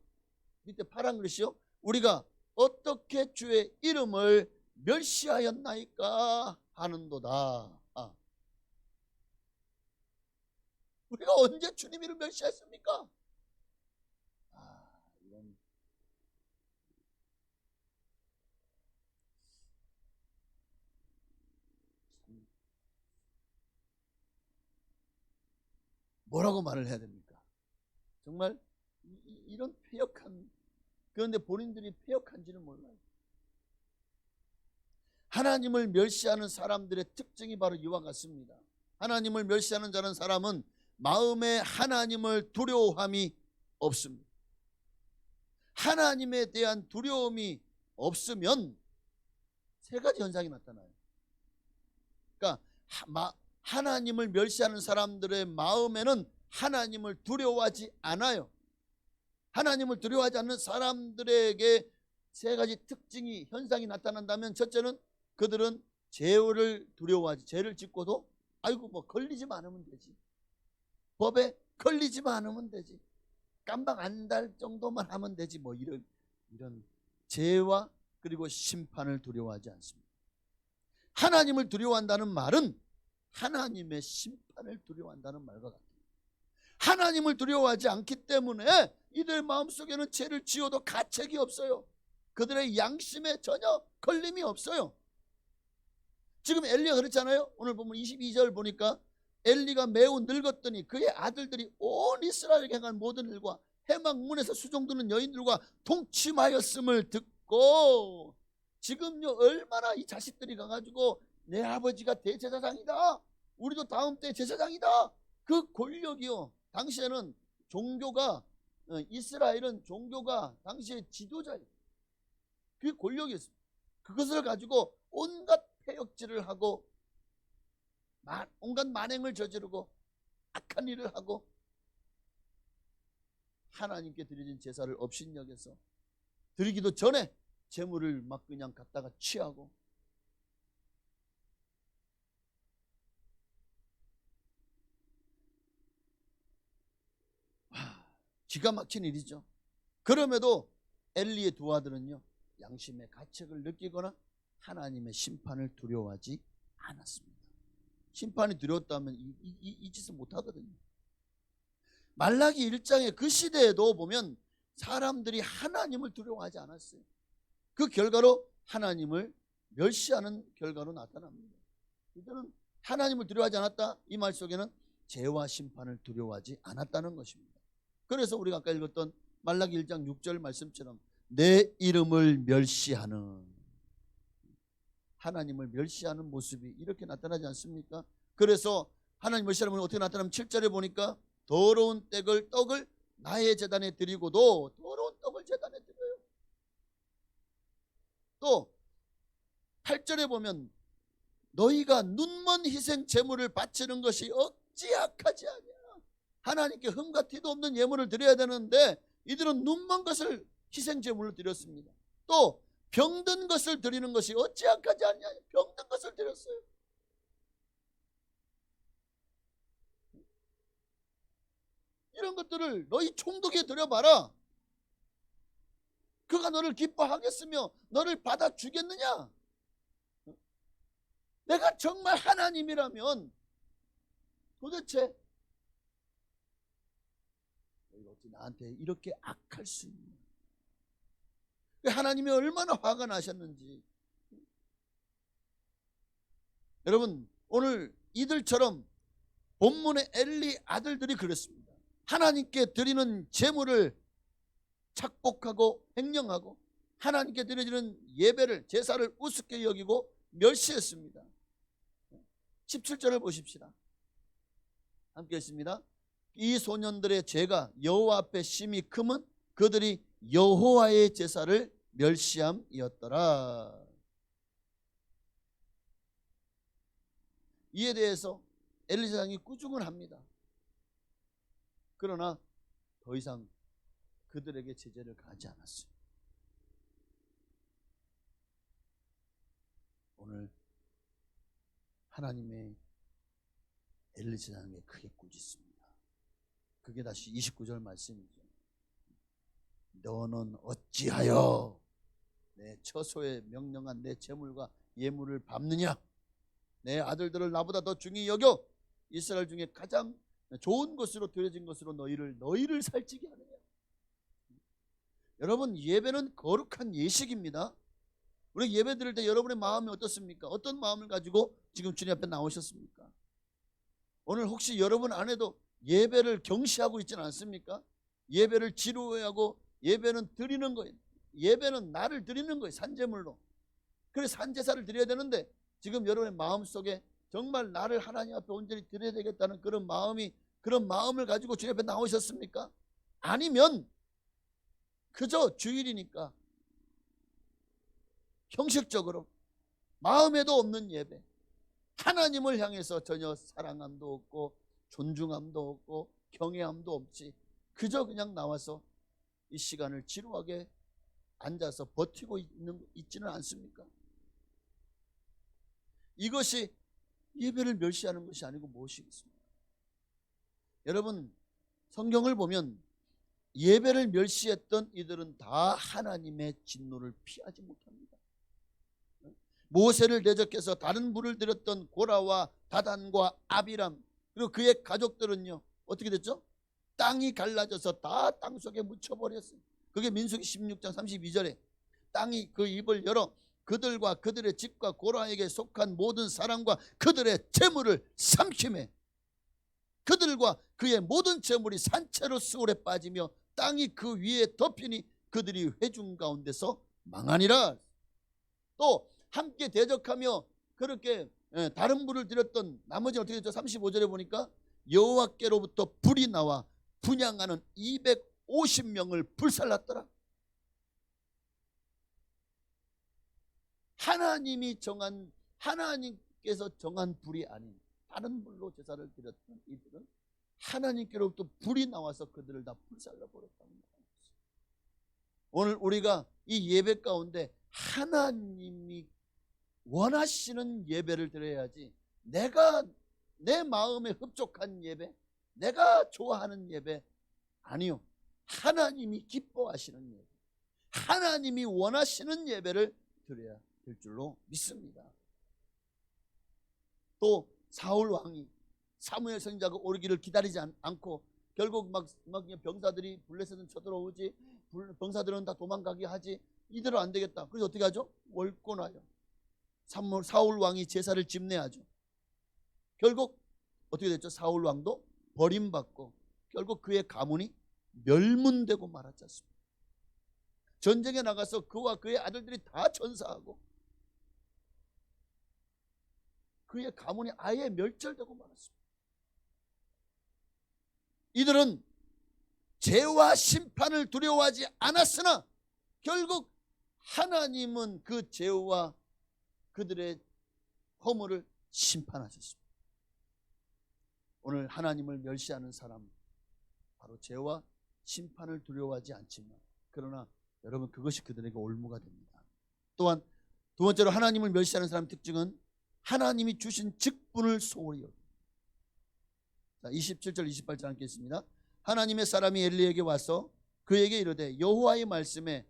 밑에 파란 글씨요. 우리가 어떻게 주의 이름을 멸시하였나이까 하는도다. 우리가 언제 주님 이름 멸시했습니까? 이런 뭐라고 말을 해야 됩니까? 정말 이런 폐역한, 그런데 본인들이 폐역한지는 몰라요. 하나님을 멸시하는 사람들의 특징이 바로 이와 같습니다. 하나님을 멸시하는 자는 사람은 마음에 하나님을 두려워함이 없습니다. 하나님에 대한 두려움이 없으면 세 가지 현상이 나타나요. 그러니까 하나님을 멸시하는 사람들의 마음에는 하나님을 두려워하지 않아요. 하나님을 두려워하지 않는 사람들에게 세 가지 특징이, 현상이 나타난다면, 첫째는 그들은 죄를 두려워하지. 죄를 짓고도 아이고 뭐 걸리지만 않으면 되지, 법에 걸리지만 않으면 되지, 깜방 안 달 정도만 하면 되지, 뭐 이런 죄와 그리고 심판을 두려워하지 않습니다. 하나님을 두려워한다는 말은 하나님의 심판을 두려워한다는 말과 같아요. 하나님을 두려워하지 않기 때문에 이들의 마음속에는 죄를 지어도 가책이 없어요. 그들의 양심에 전혀 걸림이 없어요. 지금 엘리가 그랬잖아요. 오늘 보면 22절 보니까 엘리가 매우 늙었더니 그의 아들들이 온 이스라엘에게 행한 모든 일과 해막문에서 수종드는 여인들과 동침하였음을 듣고, 지금요 얼마나 이 자식들이 가가지고 내 아버지가 대제사장이다, 우리도 다음 때 제사장이다, 그 권력이요. 당시에는 종교가, 이스라엘은 종교가 당시에 지도자예요. 그 권력이었어요. 그것을 가지고 온갖 폐역질을 하고 온갖 만행을 저지르고 악한 일을 하고 하나님께 드려진 제사를 업신여겨서 드리기도 전에 재물을 막 그냥 갖다가 취하고, 기가 막힌 일이죠. 그럼에도 엘리의 두 아들은요, 양심의 가책을 느끼거나 하나님의 심판을 두려워하지 않았습니다. 심판이 두려웠다면 이 짓을 못하거든요. 말라기 1장의 그 시대에도 보면 사람들이 하나님을 두려워하지 않았어요. 그 결과로 하나님을 멸시하는 결과로 나타납니다. 이들은 하나님을 두려워하지 않았다, 이 말 속에는 죄와 심판을 두려워하지 않았다는 것입니다. 그래서 우리가 아까 읽었던 말라기 1장 6절 말씀처럼 내 이름을 멸시하는, 하나님을 멸시하는 모습이 이렇게 나타나지 않습니까? 그래서 하나님 멸시하는 모습이 어떻게 나타나면 7절에 보니까 더러운 떡을 나의 제단에 드리고도 더러운 떡을 제단에 드려요. 또 8절에 보면 너희가 눈먼 희생 제물을 바치는 것이 어찌 악하지 아니야. 하나님께 흠과 티도 없는 예물을 드려야 되는데 이들은 눈먼 것을 희생 제물로 드렸습니다. 또 병든 것을 드리는 것이 어찌 악하지 않냐. 병든 것을 드렸어요. 이런 것들을 너희 총독에 드려봐라. 그가 너를 기뻐하겠으며 너를 받아주겠느냐. 내가 정말 하나님이라면 도대체 너희가 어찌 나한테 이렇게 악할 수 있냐. 하나님이 얼마나 화가 나셨는지. 여러분, 오늘 이들처럼 본문의 엘리 아들들이 그랬습니다. 하나님께 드리는 제물을 착복하고 횡령하고 하나님께 드려지는 예배를, 제사를 우습게 여기고 멸시했습니다. 17절을 보십시다. 함께 했습니다. 이 소년들의 죄가 여호와 앞에 심히 크면 그들이 여호와의 제사를 멸시함이었더라. 이에 대해서 엘리사장이 꾸중을 합니다. 그러나 더 이상 그들에게 제재를 가하지 않았어요. 오늘 하나님의 엘리사장에게 크게 꾸짖습니다. 그게 다시 29절 말씀이죠. 너는 어찌하여 내 처소에 명령한 내 재물과 예물을 밟느냐? 내 아들들을 나보다 더 중히 여겨 이스라엘 중에 가장 좋은 것으로 드려진 것으로 너희를 살찌게 하느냐? 여러분, 예배는 거룩한 예식입니다. 우리 예배 드릴 때 여러분의 마음이 어떻습니까? 어떤 마음을 가지고 지금 주님 앞에 나오셨습니까? 오늘 혹시 여러분 안에도 예배를 경시하고 있지는 않습니까? 예배를 지루해하고 예배는 드리는 거예요. 예배는 나를 드리는 거예요. 산제물로. 그래서 산제사를 드려야 되는데 지금 여러분의 마음속에 정말 나를 하나님 앞에 온전히 드려야 되겠다는 그런 마음을 가지고 주님 앞에 나오셨습니까? 아니면 그저 주일이니까 형식적으로 마음에도 없는 예배, 하나님을 향해서 전혀 사랑함도 없고 존중함도 없고 경외함도 없이 그저 그냥 나와서 이 시간을 지루하게 앉아서 버티고 있지는 않습니까? 이것이 예배를 멸시하는 것이 아니고 무엇이겠습니까? 여러분, 성경을 보면 예배를 멸시했던 이들은 다 하나님의 진노를 피하지 못합니다. 모세를 대적해서 다른 불을 드렸던 고라와 다단과 아비람 그리고 그의 가족들은요 어떻게 됐죠? 땅이 갈라져서 다 땅속에 묻혀버렸어요. 그게 민수기 16장 32절에 땅이 그 입을 열어 그들과 그들의 집과 고라에게 속한 모든 사람과 그들의 재물을 삼키매 그들과 그의 모든 재물이 산채로 수월에 빠지며 땅이 그 위에 덮이니 그들이 회중 가운데서 망하니라. 또 함께 대적하며 그렇게 다른 불을 드렸던 나머지 어떻게 됐죠? 35절에 보니까 여호와께로부터 불이 나와 분향하는 250명을 불살랐더라. 하나님께서 정한 불이 아닌 다른 불로 제사를 드렸던 이들은 하나님께로부터 불이 나와서 그들을 다 불살라 버렸다는 거예요. 오늘 우리가 이 예배 가운데 하나님이 원하시는 예배를 드려야지 내가 내 마음에 흡족한 예배, 내가 좋아하는 예배 아니요. 하나님이 기뻐하시는 예배, 하나님이 원하시는 예배를 드려야 될 줄로 믿습니다. 또 사울 왕이 사무엘 선지자가 오르기를 기다리지 않고 결국 막 병사들이 블레셋은 쳐들어오지 병사들은 다 도망가게 하지 이대로 안 되겠다. 그래서 어떻게 하죠? 월권하여 사울 왕이 제사를 집례하죠. 결국 어떻게 됐죠? 사울 왕도 버림받고 결국 그의 가문이 멸문되고 말았지 않습니까? 전쟁에 나가서 그와 그의 아들들이 다 전사하고 그의 가문이 아예 멸절되고 말았습니다. 이들은 죄와 심판을 두려워하지 않았으나 결국 하나님은 그 죄와 그들의 허물을 심판하셨습니다. 오늘 하나님을 멸시하는 사람 바로 죄와 심판을 두려워하지 않지만 그러나 여러분 그것이 그들에게 올무가 됩니다. 또한 두 번째로 하나님을 멸시하는 사람의 특징은 하나님이 주신 직분을 소홀히 여깁니다. 27절 28절 함께 있습니다. 하나님의 사람이 엘리에게 와서 그에게 이르되 여호와의 말씀에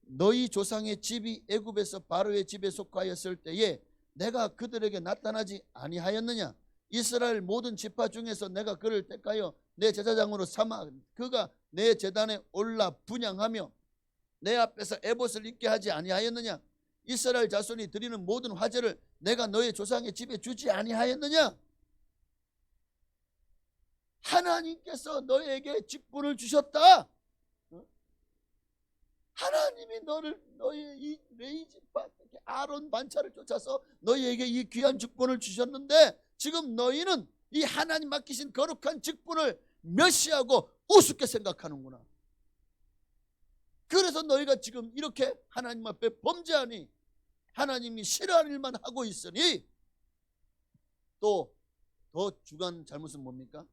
너희 조상의 집이 애굽에서 바로의 집에 속하였을 때에 내가 그들에게 나타나지 아니하였느냐? 이스라엘 모든 지파 중에서 내가 그를 택하여 내 제사장으로 삼아 그가 내 제단에 올라 분향하며 내 앞에서 에봇을 입게 하지 아니하였느냐? 이스라엘 자손이 드리는 모든 화제를 내가 너의 조상의 집에 주지 아니하였느냐? 하나님께서 너에게 직분을 주셨다. 하나님이 너의 이 레위 지파 아론 반차를 쫓아서 너희에게 이 귀한 직분을 주셨는데 지금 너희는 이 하나님 맡기신 거룩한 직분을 멸시하고 우습게 생각하는구나. 그래서 너희가 지금 이렇게 하나님 앞에 범죄하니 하나님이 싫어하는 일만 하고 있으니. 또 더 중요한 잘못은 뭡니까?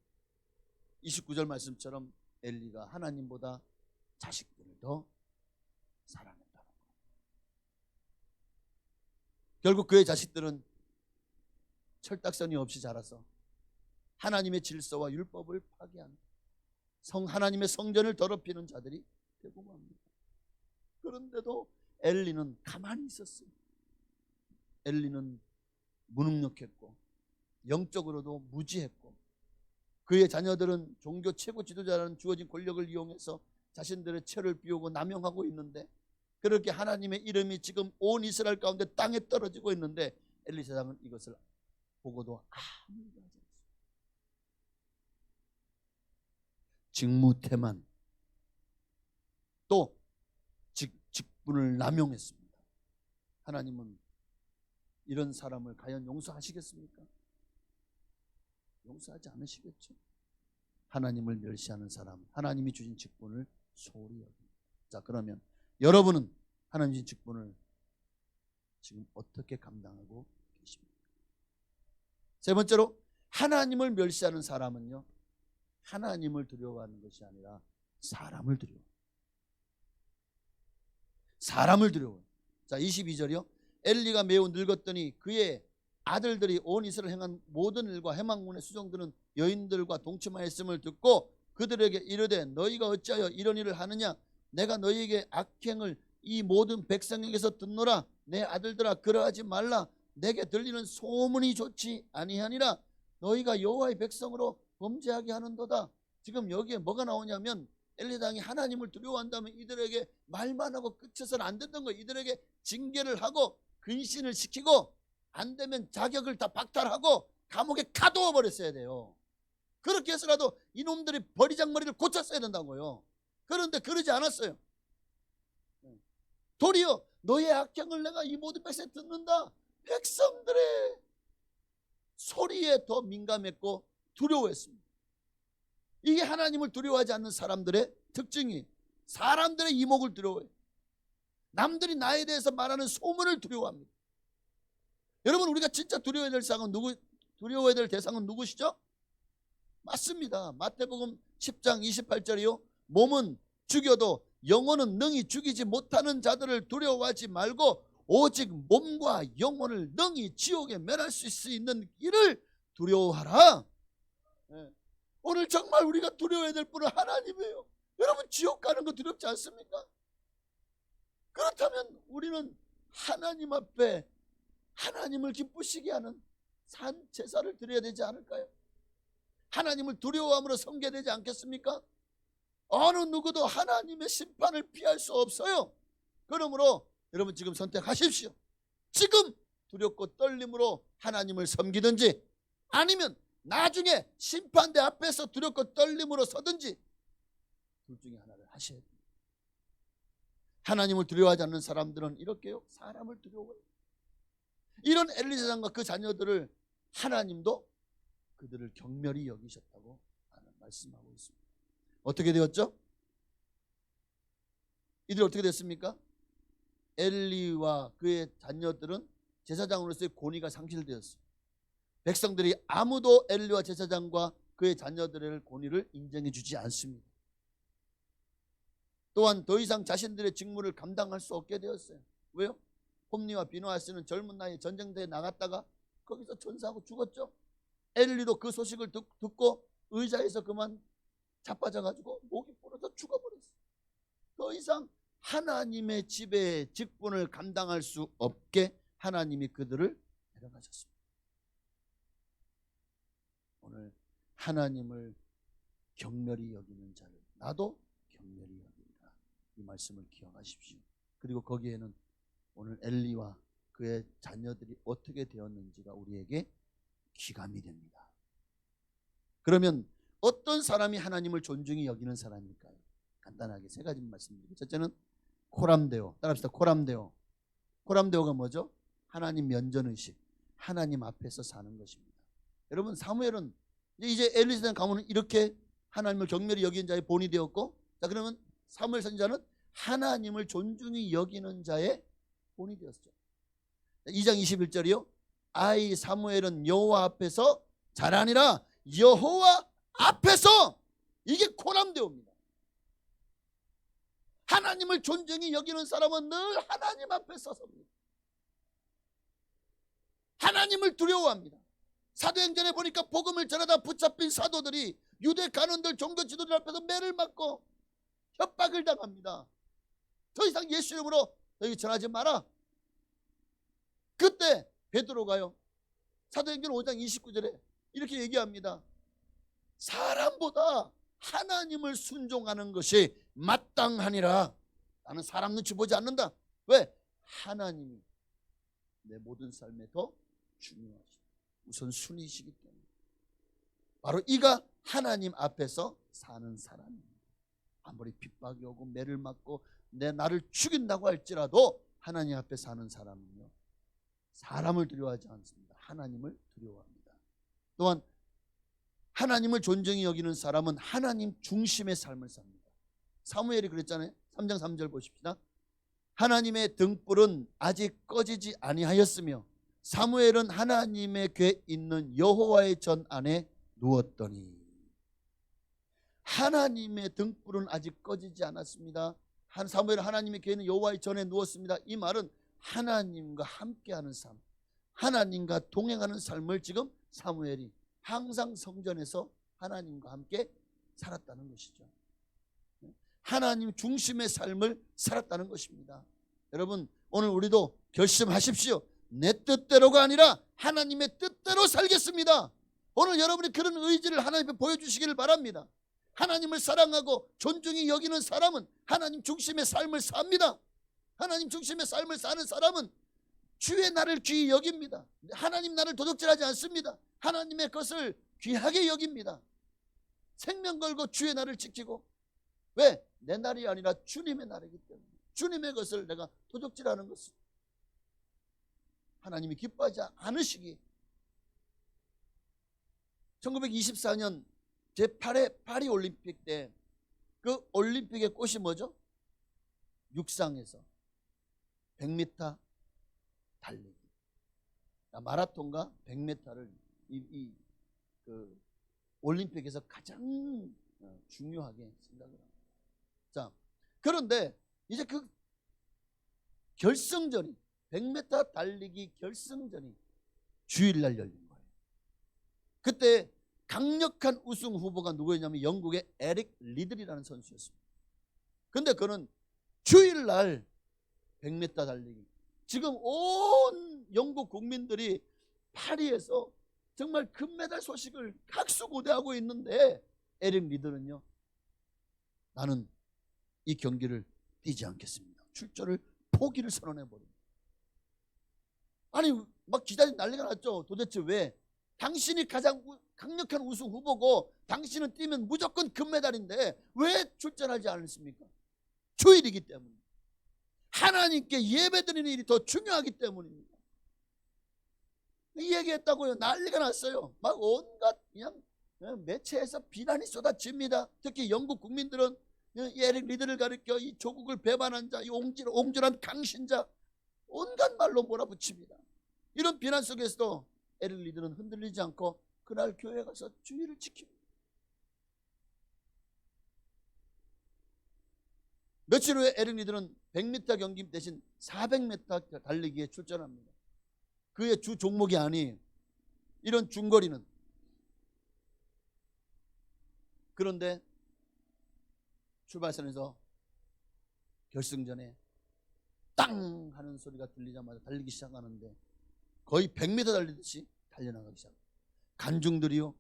29절 말씀처럼 엘리가 하나님보다 자식들을 더 사랑했다는 거예요. 결국 그의 자식들은 철딱서니 없이 자라서 하나님의 질서와 율법을 파괴하는 하나님의 성전을 더럽히는 자들이 되고 맙니다. 그런데도 엘리는 가만히 있었어요. 엘리는 무능력했고 영적으로도 무지했고 그의 자녀들은 종교 최고 지도자라는 주어진 권력을 이용해서 자신들의 죄를 비우고 남용하고 있는데, 그렇게 하나님의 이름이 지금 온 이스라엘 가운데 땅에 떨어지고 있는데 엘리 제사장은 이것을 보고도 아무 일도 하지 않습니다. 직무태만, 또 직분을 남용했습니다. 하나님은 이런 사람을 과연 용서하시겠습니까? 용서하지 않으시겠죠. 하나님을 멸시하는 사람, 하나님이 주신 직분을 소홀히 여깁니다. 자, 그러면 여러분은 하나님 주신 직분을 지금 어떻게 감당하고 계십니까? 세 번째로, 하나님을 멸시하는 사람은요, 하나님을 두려워하는 것이 아니라 사람을 두려워해요. 사람을 두려워해요. 자, 22절이요. 엘리가 매우 늙었더니 그의 아들들이 온 이스라엘 행한 모든 일과 해망문의 수종들은 여인들과 동침하였음을 듣고 그들에게 이르되 너희가 어찌하여 이런 일을 하느냐? 내가 너희에게 악행을 이 모든 백성에게서 듣노라. 내 아들들아, 그러하지 말라. 내게 들리는 소문이 좋지 아니하니라. 너희가 여호와의 백성으로 범죄하게 하는도다. 지금 여기에 뭐가 나오냐면 엘리당이 하나님을 두려워한다면 이들에게 말만 하고 끝에서는 안 됐던 거예요. 이들에게 징계를 하고 근신을 시키고 안 되면 자격을 다 박탈하고 감옥에 가두어 버렸어야 돼요. 그렇게 해서라도 이놈들이 버리장머리를 고쳤어야 된다고요. 그런데 그러지 않았어요. 도리어 너의 악행을 내가 이 모든 백성에 듣는다. 백성들의 소리에 더 민감했고 두려워했습니다. 이게 하나님을 두려워하지 않는 사람들의 특징이, 사람들의 이목을 두려워해요. 남들이 나에 대해서 말하는 소문을 두려워합니다. 여러분, 우리가 진짜 두려워해야 될 대상은 누구시죠? 맞습니다. 마태복음 10장 28절이요. 몸은 죽여도 영혼은 능히 죽이지 못하는 자들을 두려워하지 말고 오직 몸과 영혼을 능히 지옥에 멸할 수 있는 이를 두려워하라. 오늘 정말 우리가 두려워해야 될 분은 하나님이에요. 여러분, 지옥 가는 거 두렵지 않습니까? 그렇다면 우리는 하나님 앞에 하나님을 기쁘시게 하는 산 제사를 드려야 되지 않을까요? 하나님을 두려워함으로 섬겨야 되지 않겠습니까? 어느 누구도 하나님의 심판을 피할 수 없어요. 그러므로 여러분 지금 선택하십시오. 지금 두렵고 떨림으로 하나님을 섬기든지, 아니면 나중에 심판대 앞에서 두렵고 떨림으로 서든지, 둘 중에 하나를 하셔야 됩니다. 하나님을 두려워하지 않는 사람들은 이렇게요, 사람을 두려워해요. 이런 엘리 제사장과 그 자녀들을 하나님도 그들을 경멸히 여기셨다고 말씀하고 있습니다. 어떻게 되었죠? 이들이 어떻게 됐습니까? 엘리와 그의 자녀들은 제사장으로서의 권위가 상실되었어요. 백성들이 아무도 엘리와 제사장과 그의 자녀들의 권위를 인정해 주지 않습니다. 또한 더 이상 자신들의 직무를 감당할 수 없게 되었어요. 왜요? 홈니와 비누아스는 젊은 나이에 전쟁터에 나갔다가 거기서 전사하고 죽었죠. 엘리도 그 소식을 듣고 의자에서 그만 자빠져가지고 목이 부러져 죽어버렸어요. 더 이상 하나님의 집의 직분을 감당할 수 없게 하나님이 그들을 데려가셨습니다. 오늘 하나님을 경멸히 여기는 자를 나도 경멸히 여긴다, 이 말씀을 기억하십시오. 그리고 거기에는 오늘 엘리와 그의 자녀들이 어떻게 되었는지가 우리에게 귀감이 됩니다. 그러면 어떤 사람이 하나님을 존중히 여기는 사람일까요? 간단하게 세 가지 말씀드릴게요. 첫째는 코람데오. 따라합시다. 코람데오. 코람데오가 뭐죠? 하나님 면전의식, 하나님 앞에서 사는 것입니다. 여러분, 사무엘은 이제 엘리 제사장 가문은 이렇게 하나님을 경멸히 여기는 자의 본이 되었고, 자, 그러면 사무엘 선지자는 하나님을 존중히 여기는 자의 본이 되었죠. 2장 21절이요. 아이 사무엘은 여호와 앞에서 자라니라. 여호와 앞에서. 이게 코람데오입니다. 하나님을 존중히 여기는 사람은 늘 하나님 앞에 서섭니다. 하나님을 두려워합니다. 사도행전에 보니까 복음을 전하다 붙잡힌 사도들이 유대 간원들 종교 지도들 앞에서 매를 맞고 협박을 당합니다. 더 이상 예수 이름으로 너희 전하지 마라. 그때 베드로가요, 사도행전 5장 29절에 이렇게 얘기합니다. 사람보다 하나님을 순종하는 것이 마땅하니라. 나는 사람 눈치 보지 않는다. 왜? 하나님이 내 모든 삶에 더 중요하시다. 우선 순위이시기 때문에. 바로 이가 하나님 앞에서 사는 사람입니다. 아무리 핍박이 오고 매를 맞고 나를 죽인다고 할지라도 하나님 앞에 사는 사람은요, 사람을 두려워하지 않습니다. 하나님을 두려워합니다. 또한 하나님을 존중히 여기는 사람은 하나님 중심의 삶을 삽니다. 사무엘이 그랬잖아요. 3장 3절 보십시다. 하나님의 등불은 아직 꺼지지 아니하였으며 사무엘은 하나님의 궤 있는 여호와의 전 안에 누웠더니. 하나님의 등불은 아직 꺼지지 않았습니다. 사무엘은 하나님의 궤 있는 여호와의 전에 누웠습니다. 이 말은 하나님과 함께하는 삶, 하나님과 동행하는 삶을 지금 사무엘이 항상 성전에서 하나님과 함께 살았다는 것이죠. 하나님 중심의 삶을 살았다는 것입니다. 여러분, 오늘 우리도 결심하십시오. 내 뜻대로가 아니라 하나님의 뜻대로 살겠습니다. 오늘 여러분이 그런 의지를 하나님께 보여주시기를 바랍니다. 하나님을 사랑하고 존중히 여기는 사람은 하나님 중심의 삶을 삽니다. 하나님 중심의 삶을 사는 사람은 주의 나를 귀히 여깁니다. 하나님 나를 도둑질하지 않습니다. 하나님의 것을 귀하게 여깁니다. 생명 걸고 주의 나를 지키고. 왜? 내 날이 아니라 주님의 날이기 때문에. 주님의 것을 내가 도둑질하는 것을 하나님이 기뻐하지 않으시기. 1924년 제8회 파리 올림픽 때 그 올림픽의 꽃이 뭐죠? 육상에서 100m 달리기, 마라톤과 100m를 그 올림픽에서 가장 중요하게 생각을 합니다. 자, 그런데 이제 그 결승전이 100m 달리기 결승전이 주일날 열린 거예요. 그때 강력한 우승 후보가 누구였냐면 영국의 에릭 리들이라는 선수였습니다. 근데 그는 주일날 100m 달리기, 지금 온 영국 국민들이 파리에서 정말 금메달 소식을 각수고대하고 있는데 에릭 리들은요, 나는 이 경기를 뛰지 않겠습니다. 출전을 포기를 선언해버립니다. 아니 막 기자들이 난리가 났죠. 도대체 왜? 당신이 가장 강력한 우승 후보고 당신은 뛰면 무조건 금메달인데 왜 출전하지 않습니까? 주일이기 때문에. 하나님께 예배드리는 일이 더 중요하기 때문입니다. 이 얘기했다고요. 난리가 났어요. 막 온갖 그냥 매체에서 비난이 쏟아집니다. 특히 영국 국민들은 이 에릭 리드를 가리켜 이 조국을 배반한 자, 이 옹졸한 강신자, 온갖 말로 몰아붙입니다. 이런 비난 속에서도 에릭 리드는 흔들리지 않고 그날 교회에 가서 주의를 지킵니다. 며칠 후에 에릭 리드는 100m 경기 대신 400m 달리기에 출전합니다. 그의 주 종목이 아닌 이런 중거리는. 그런데 출발선에서 결승전에 땅 하는 소리가 들리자마자 달리기 시작하는데 거의 100m 달리듯이 달려나가기 시작합니다. 관중들이요,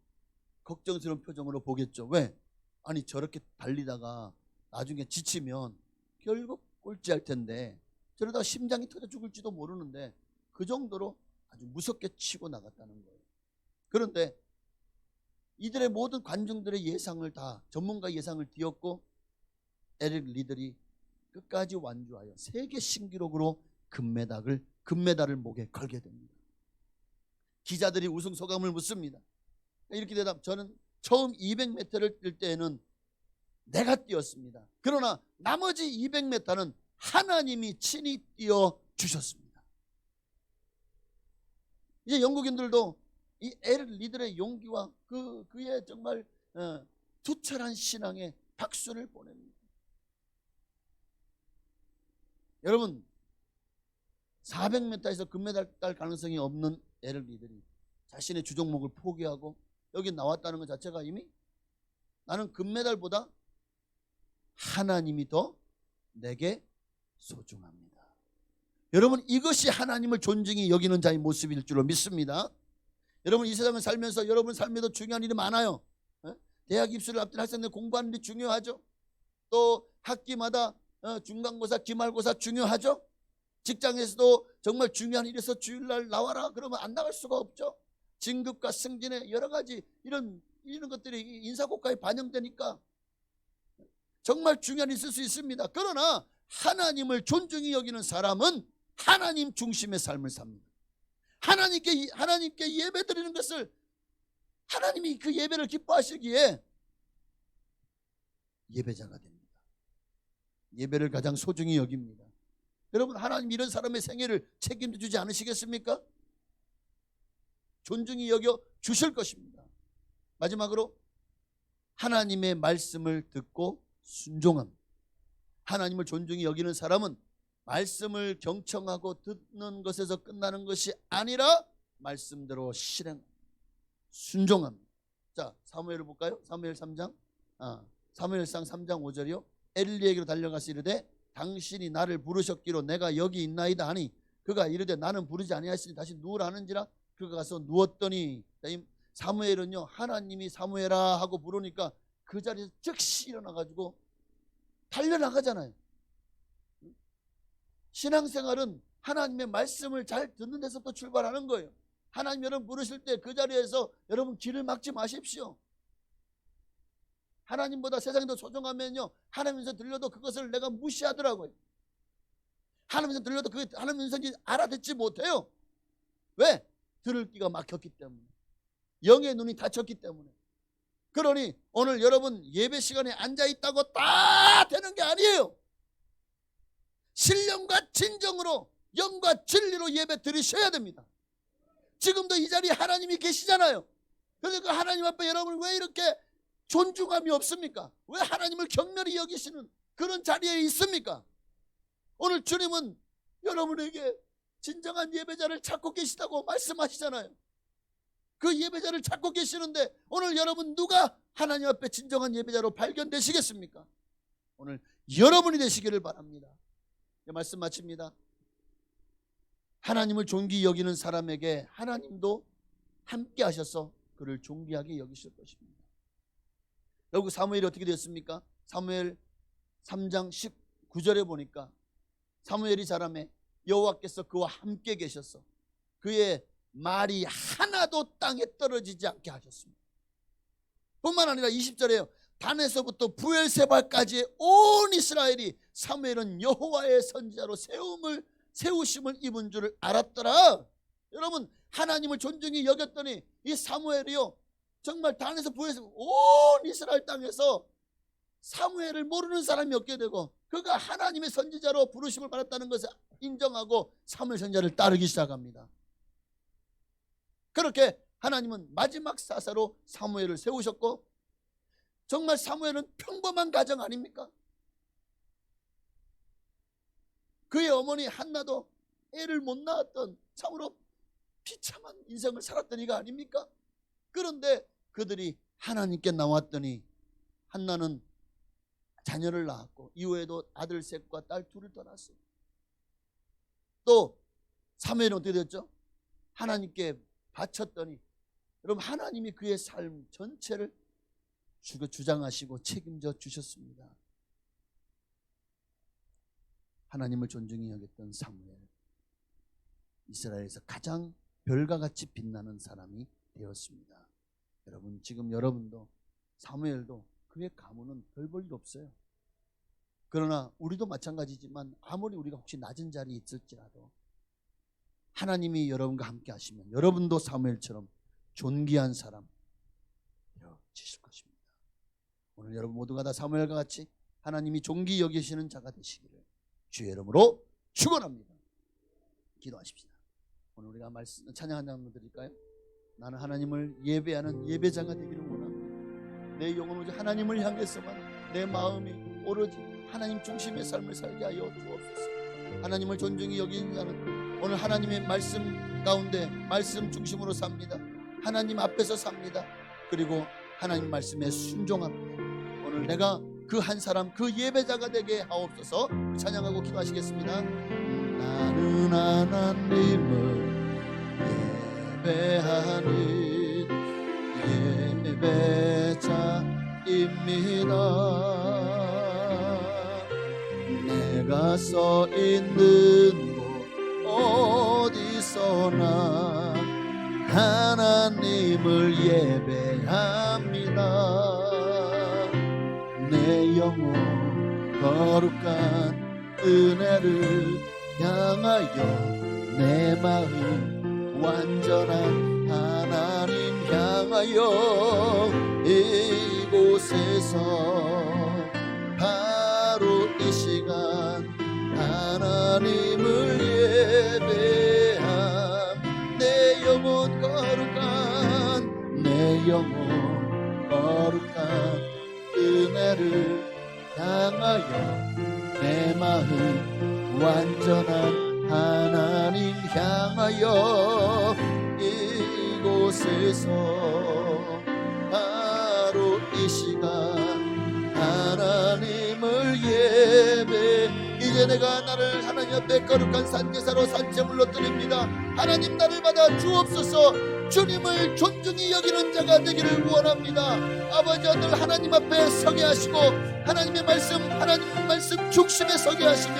걱정스러운 표정으로 보겠죠. 왜? 아니 저렇게 달리다가 나중에 지치면 결국 꼴찌할 텐데 저러다 심장이 터져 죽을지도 모르는데 그 정도로 아주 무섭게 치고 나갔다는 거예요. 그런데 이들의 모든 관중들의 예상을 다, 전문가 예상을 뒤엎고 에릭 리들이 끝까지 완주하여 세계 신기록으로 금메달을 목에 걸게 됩니다. 기자들이 우승 소감을 묻습니다. 이렇게 대답. 저는 처음 200m를 뛸 때에는 내가 뛰었습니다. 그러나 나머지 200m는 하나님이 친히 뛰어 주셨습니다. 이제 영국인들도 이 엘 리들의 용기와 그의 정말 투철한 신앙에 박수를 보냅니다. 여러분, 400m에서 금메달 딸 가능성이 없는 엘 리들이 자신의 주종목을 포기하고 여기 나왔다는 것 자체가 이미 나는 금메달보다 하나님이 더 내게 소중합니다. 여러분, 이것이 하나님을 존중히 여기는 자의 모습일 줄로 믿습니다. 여러분, 이 세상을 살면서 여러분 삶에도 중요한 일이 많아요. 대학 입시를 앞둔 학생들 공부하는 일이 중요하죠. 또 학기마다 중간고사, 기말고사 중요하죠. 직장에서도 정말 중요한 일에서 주일날 나와라 그러면 안 나갈 수가 없죠. 진급과 승진의 여러 가지 이런 것들이 인사고과에 반영되니까 정말 중요한 일이 있을 수 있습니다. 그러나 하나님을 존중히 여기는 사람은 하나님 중심의 삶을 삽니다. 하나님께 예배 드리는 것을 하나님이 그 예배를 기뻐하시기에 예배자가 됩니다. 예배를 가장 소중히 여깁니다. 여러분, 하나님 이런 사람의 생애를 책임져 주지 않으시겠습니까? 존중히 여겨 주실 것입니다. 마지막으로 하나님의 말씀을 듣고 순종함. 하나님을 존중히 여기는 사람은 말씀을 경청하고 듣는 것에서 끝나는 것이 아니라 말씀대로 실행, 순종함. 자, 사무엘을 볼까요? 사무엘 3장. 사무엘상 3장 5절이요. 엘리에게로 달려가서 이르되 당신이 나를 부르셨기로 내가 여기 있나이다 하니 그가 이르되 나는 부르지 아니하시니 다시 누우라 하는지라 그가 가서 누웠더니, 사무엘은요 하나님이 사무엘아 하고 부르니까 그 자리에서 즉시 일어나가지고 달려나가잖아요. 신앙생활은 하나님의 말씀을 잘 듣는 데서부터 출발하는 거예요. 하나님 여러분 부르실 때 그 자리에서 여러분 길을 막지 마십시오. 하나님보다 세상이 더 소중하면요 하나님에서 들려도 그것을 내가 무시하더라고요. 하나님에서 들려도 그게 하나님 음성인지 알아듣지 못해요. 왜? 들을 귀가 막혔기 때문에, 영의 눈이 닫혔기 때문에. 그러니 오늘 여러분 예배 시간에 앉아있다고 다 되는 게 아니에요. 신령과 진정으로 영과 진리로 예배 드리셔야 됩니다. 지금도 이 자리에 하나님이 계시잖아요. 그러니까 하나님 앞에 여러분 왜 이렇게 존중함이 없습니까? 왜 하나님을 경멸히 여기시는 그런 자리에 있습니까? 오늘 주님은 여러분에게 진정한 예배자를 찾고 계시다고 말씀하시잖아요. 그 예배자를 찾고 계시는데 오늘 여러분 누가 하나님 앞에 진정한 예배자로 발견되시겠습니까? 오늘 여러분이 되시기를 바랍니다. 말씀 마칩니다. 하나님을 존귀히 여기는 사람에게 하나님도 함께 하셔서 그를 존귀하게 여기실 것입니다. 결국 사무엘이 어떻게 되었습니까? 사무엘 3장 19절에 보니까 사무엘이 자라매 여호와께서 그와 함께 계셔서 그의 말이 하나도 땅에 떨어지지 않게 하셨습니다. 뿐만 아니라 20절에요. 단에서부터 부엘세바까지의 온 이스라엘이 사무엘은 여호와의 선지자로 세우심을 입은 줄을 알았더라. 여러분, 하나님을 존중히 여겼더니 이 사무엘이요 정말 단에서 부엘세바 온 이스라엘 땅에서 사무엘을 모르는 사람이 없게 되고 그가 하나님의 선지자로 부르심을 받았다는 것을 인정하고 사무엘 선지자를 따르기 시작합니다. 그렇게 하나님은 마지막 사사로 사무엘을 세우셨고, 정말 사무엘은 평범한 가정 아닙니까? 그의 어머니 한나도 애를 못 낳았던 참으로 비참한 인생을 살았던 이가 아닙니까? 그런데 그들이 하나님께 나왔더니 한나는 자녀를 낳았고 이후에도 아들 셋과 딸 둘을 더 낳았어요. 또 사무엘은 어떻게 됐죠? 하나님께 바쳤더니 여러분 하나님이 그의 삶 전체를 주장하시고 책임져 주셨습니다. 하나님을 존중히 여겼던 사무엘, 이스라엘에서 가장 별과 같이 빛나는 사람이 되었습니다. 여러분 지금 여러분도 사무엘도 그의 가문은 별 볼 일 없어요. 그러나 우리도 마찬가지지만 아무리 우리가 혹시 낮은 자리에 있을지라도 하나님이 여러분과 함께 하시면 여러분도 사무엘처럼 존귀한 사람 되어지실 것입니다. 오늘 여러분 모두가 다 사무엘과 같이 하나님이 존귀 여기시는 자가 되시기를 주의 이름으로 축원합니다. 기도하십시다. 오늘 우리가 찬양 한 장만 드릴까요? 나는 하나님을 예배하는 예배자가 되기를 원합니다. 내 영혼 오직 하나님을 향해서만 내 마음이 오로지 하나님 중심의 삶을 살게 하여 주옵소서. 하나님을 존중히 여기는 자는 오늘 하나님의 말씀 가운데 말씀 중심으로 삽니다. 하나님 앞에서 삽니다. 그리고 하나님 말씀에 순종합니다. 오늘 내가 그 한 사람 그 예배자가 되게 하옵소서. 찬양하고 기도하시겠습니다. 나는 하나님을 예배하는 예배자입니다. 내가 서 있는 곳 어디서나 하나님을 예배합니다. 내 영혼 거룩한 은혜를 향하여 내 마음 완전한 하나님 향하여 이곳에서 바로 이 시간 하나님을 예배함. 내 영혼 거룩한 내 영혼 거룩한 은혜를 향하여 내 마음 완전한 하나님 향하여 이곳에서 바로 이 시간 하나님을 예배. 이제 내가 나를 하나님 앞에 거룩한 산제사로 산채물로 드립니다. 하나님 나를 받아 주옵소서. 주님을 존중히 여기는 자가 되기를 원합니다. 아버지 오늘 하나님 앞에 서게 하시고 하나님의 말씀 중심에 서게 하시며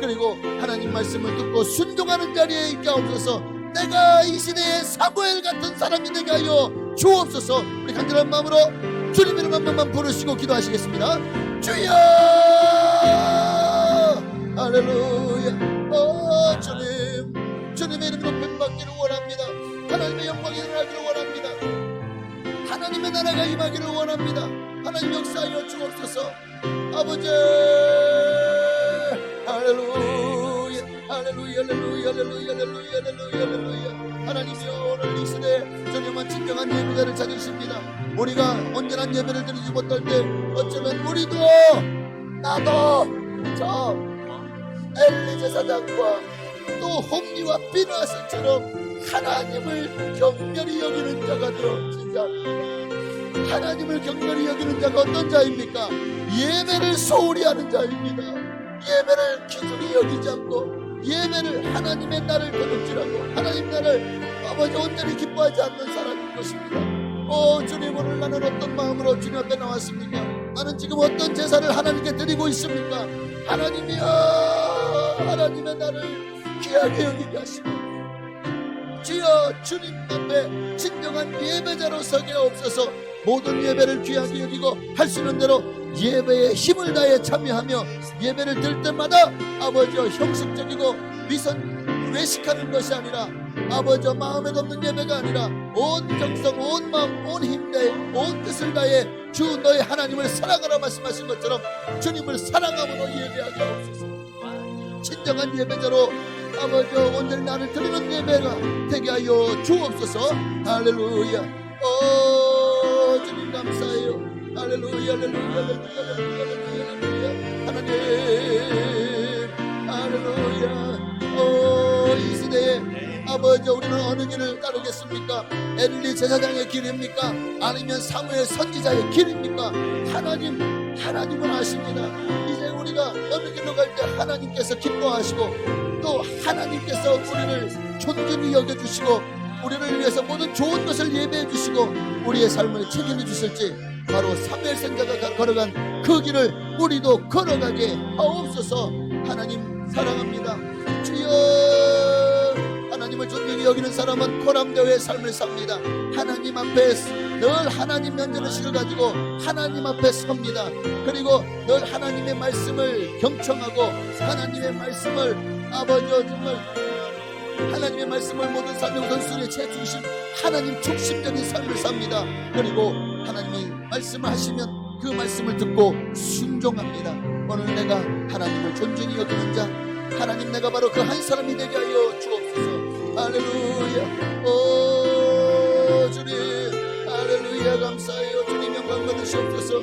그리고 하나님 말씀을 듣고 순종하는 자리에 있게 하옵소서. 내가 이 시대에 사무엘 같은 사람이 되게 하여 주옵소서. 우리 간절한 마음으로 주님 이름 한 번만 부르시고 기도하시겠습니다. 주여 할렐루야. 주님의 이름으로 뱀받기를 원합니다. 하나님의 영광이 일어나기를 원합니다. 하나님의 나라가 임하기를 원합니다. 하나님 역사하여 주옵소서. 아버지 할렐루야 할렐루야 할렐루야 할렐루야 할렐루야 할렐루야. 하나님이여 오늘 이 시대에 주님은 진정한 예배자를 찾으십니다. 우리가 온전한 예배를 드리지 못할 때 어쩌면 우리도 나도 저 엘리 제사장과 또 홈리와 비누아스처럼 하나님을 경멸히 여기는 자가 되어지자. 하나님을 경멸히 여기는 자가 어떤 자입니까? 예배를 소홀히 하는 자입니다. 예배를 기준히 여기지 않고 예배를 하나님의 날을 거듭지라고 하나님 나를 아버지 온전히 기뻐하지 않는 사람인 것입니다. 주님 오늘 나는 어떤 마음으로 주님 앞에 나왔습니까? 나는 지금 어떤 제사를 하나님께 드리고 있습니까? 하나님이여 하나님의 나를 귀하게 여기게 하시고 주여 주님 앞에 진정한 예배자로 서게 없어서 모든 예배를 귀하게 여기고 할 수 있는 대로 예배에 힘을 다해 참여하며 예배를 드릴 때마다 아버지여 형식적이고 외식하는 것이 아니라 아버지여 마음에 없는 예배가 아니라 온 정성 온 마음 온 힘 다해 온 뜻을 다해 주 너의 하나님을 사랑하라 말씀하신 것처럼 주님을 사랑함으로 예배하게 하옵소서. 진정한 예배자로 아버지 온전히 나를 드리는 예배가 되게 하여 주옵소서. 할렐루야. 주님 감사해요. 할렐루야 할렐루야 할렐루야 할렐루야 하나님 할렐루야. 이 시대에 아버지 우리는 어느 길을 따르겠습니까? 엘리 제사장의 길입니까? 아니면 사무엘 선지자의 길입니까? 하나님은 아십니다. 이제 우리가 어느 길로 갈 때 하나님께서 기뻐하시고 또 하나님께서 우리를 존귀히 여겨주시고 우리를 위해서 모든 좋은 것을 예배해 주시고 우리의 삶을 책임져 주실지 바로 사무엘 선지자가 걸어간 그 길을 우리도 걸어가게 하옵소서. 하나님 사랑합니다. 주여 하나님을 존귀히 여기는 사람은 코람대오의 삶을 삽니다. 하나님 앞에 늘 하나님 면전의식을 가지고 하나님 앞에 섭니다. 그리고 늘 하나님의 말씀을 경청하고 하나님의 말씀을 아버지여 정말 하나님의 말씀을 모든 삶의 우선순위의 최중심 하나님 중심적인 삶을 삽니다. 그리고 하나님이 말씀을 하시면 그 말씀을 듣고 순종합니다. 오늘 내가 하나님을 존중히 여기는 자, 하나님 내가 바로 그 한 사람이 되게 하여 주옵소서. 할렐루야. 오 주님, 할렐루야. 감사해요. 주님 영광 받으시옵소서.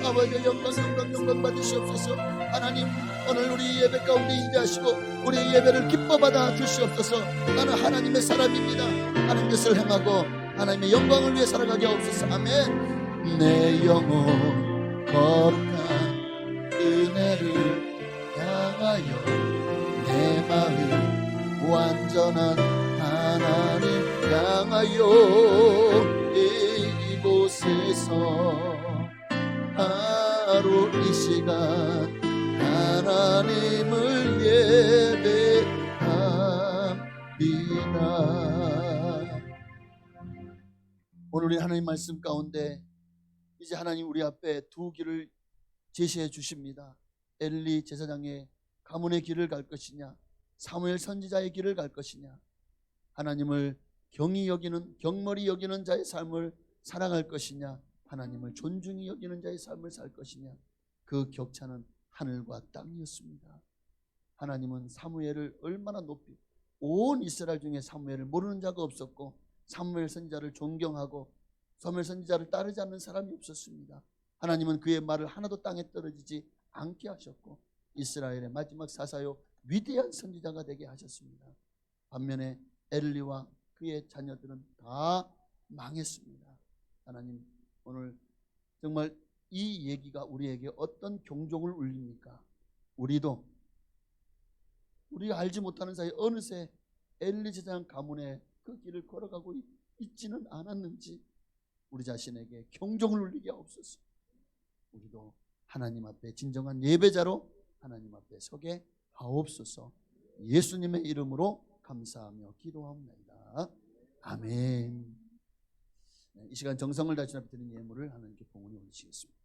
아버지 영광 받으시옵소서. 하나님 오늘 우리 예배 가운데 임재하시고 우리의 예배를 기뻐 받아 주시옵소서. 나는 하나님의 사람입니다. 하나님 뜻을 행하고 하나님의 영광을 위해 살아가게 하옵소서. 아멘. 내 영혼 거룩한 은혜를 향하여 내 마음 완전한 하나님 향하여 이곳에서 하루 이 시간 하나님을 예배합니다. 오늘 우리 하나님 말씀 가운데 이제 하나님 우리 앞에 두 길을 제시해 주십니다. 엘리 제사장의 가문의 길을 갈 것이냐, 사무엘 선지자의 길을 갈 것이냐. 하나님을 경히 여기는, 경멀히 여기는 자의 삶을 살아갈 것이냐, 하나님을 존중히 여기는 자의 삶을 살 것이냐. 그 격차는 하늘과 땅이었습니다. 하나님은 사무엘을 얼마나 높이, 온 이스라엘 중에 사무엘을 모르는 자가 없었고 사무엘 선지자를 존경하고 사무엘 선지자를 따르지 않는 사람이 없었습니다. 하나님은 그의 말을 하나도 땅에 떨어지지 않게 하셨고 이스라엘의 마지막 사사요 위대한 선지자가 되게 하셨습니다. 반면에 엘리와 그의 자녀들은 다 망했습니다. 하나님 오늘 정말 이 얘기가 우리에게 어떤 경종을 울립니까? 우리가 알지 못하는 사이 어느새 엘리 제사장 가문의 그 길을 걸어가고 있지는 않았는지 우리 자신에게 경종을 울리게 하옵소서. 우리도 하나님 앞에 진정한 예배자로 하나님 앞에 서게 하옵소서. 예수님의 이름으로 감사하며 기도하옵나이다. 아멘. 이 시간 정성을 다해 주님 앞에 드리는 예물을 하나님께 봉헌히 올리시겠습니다.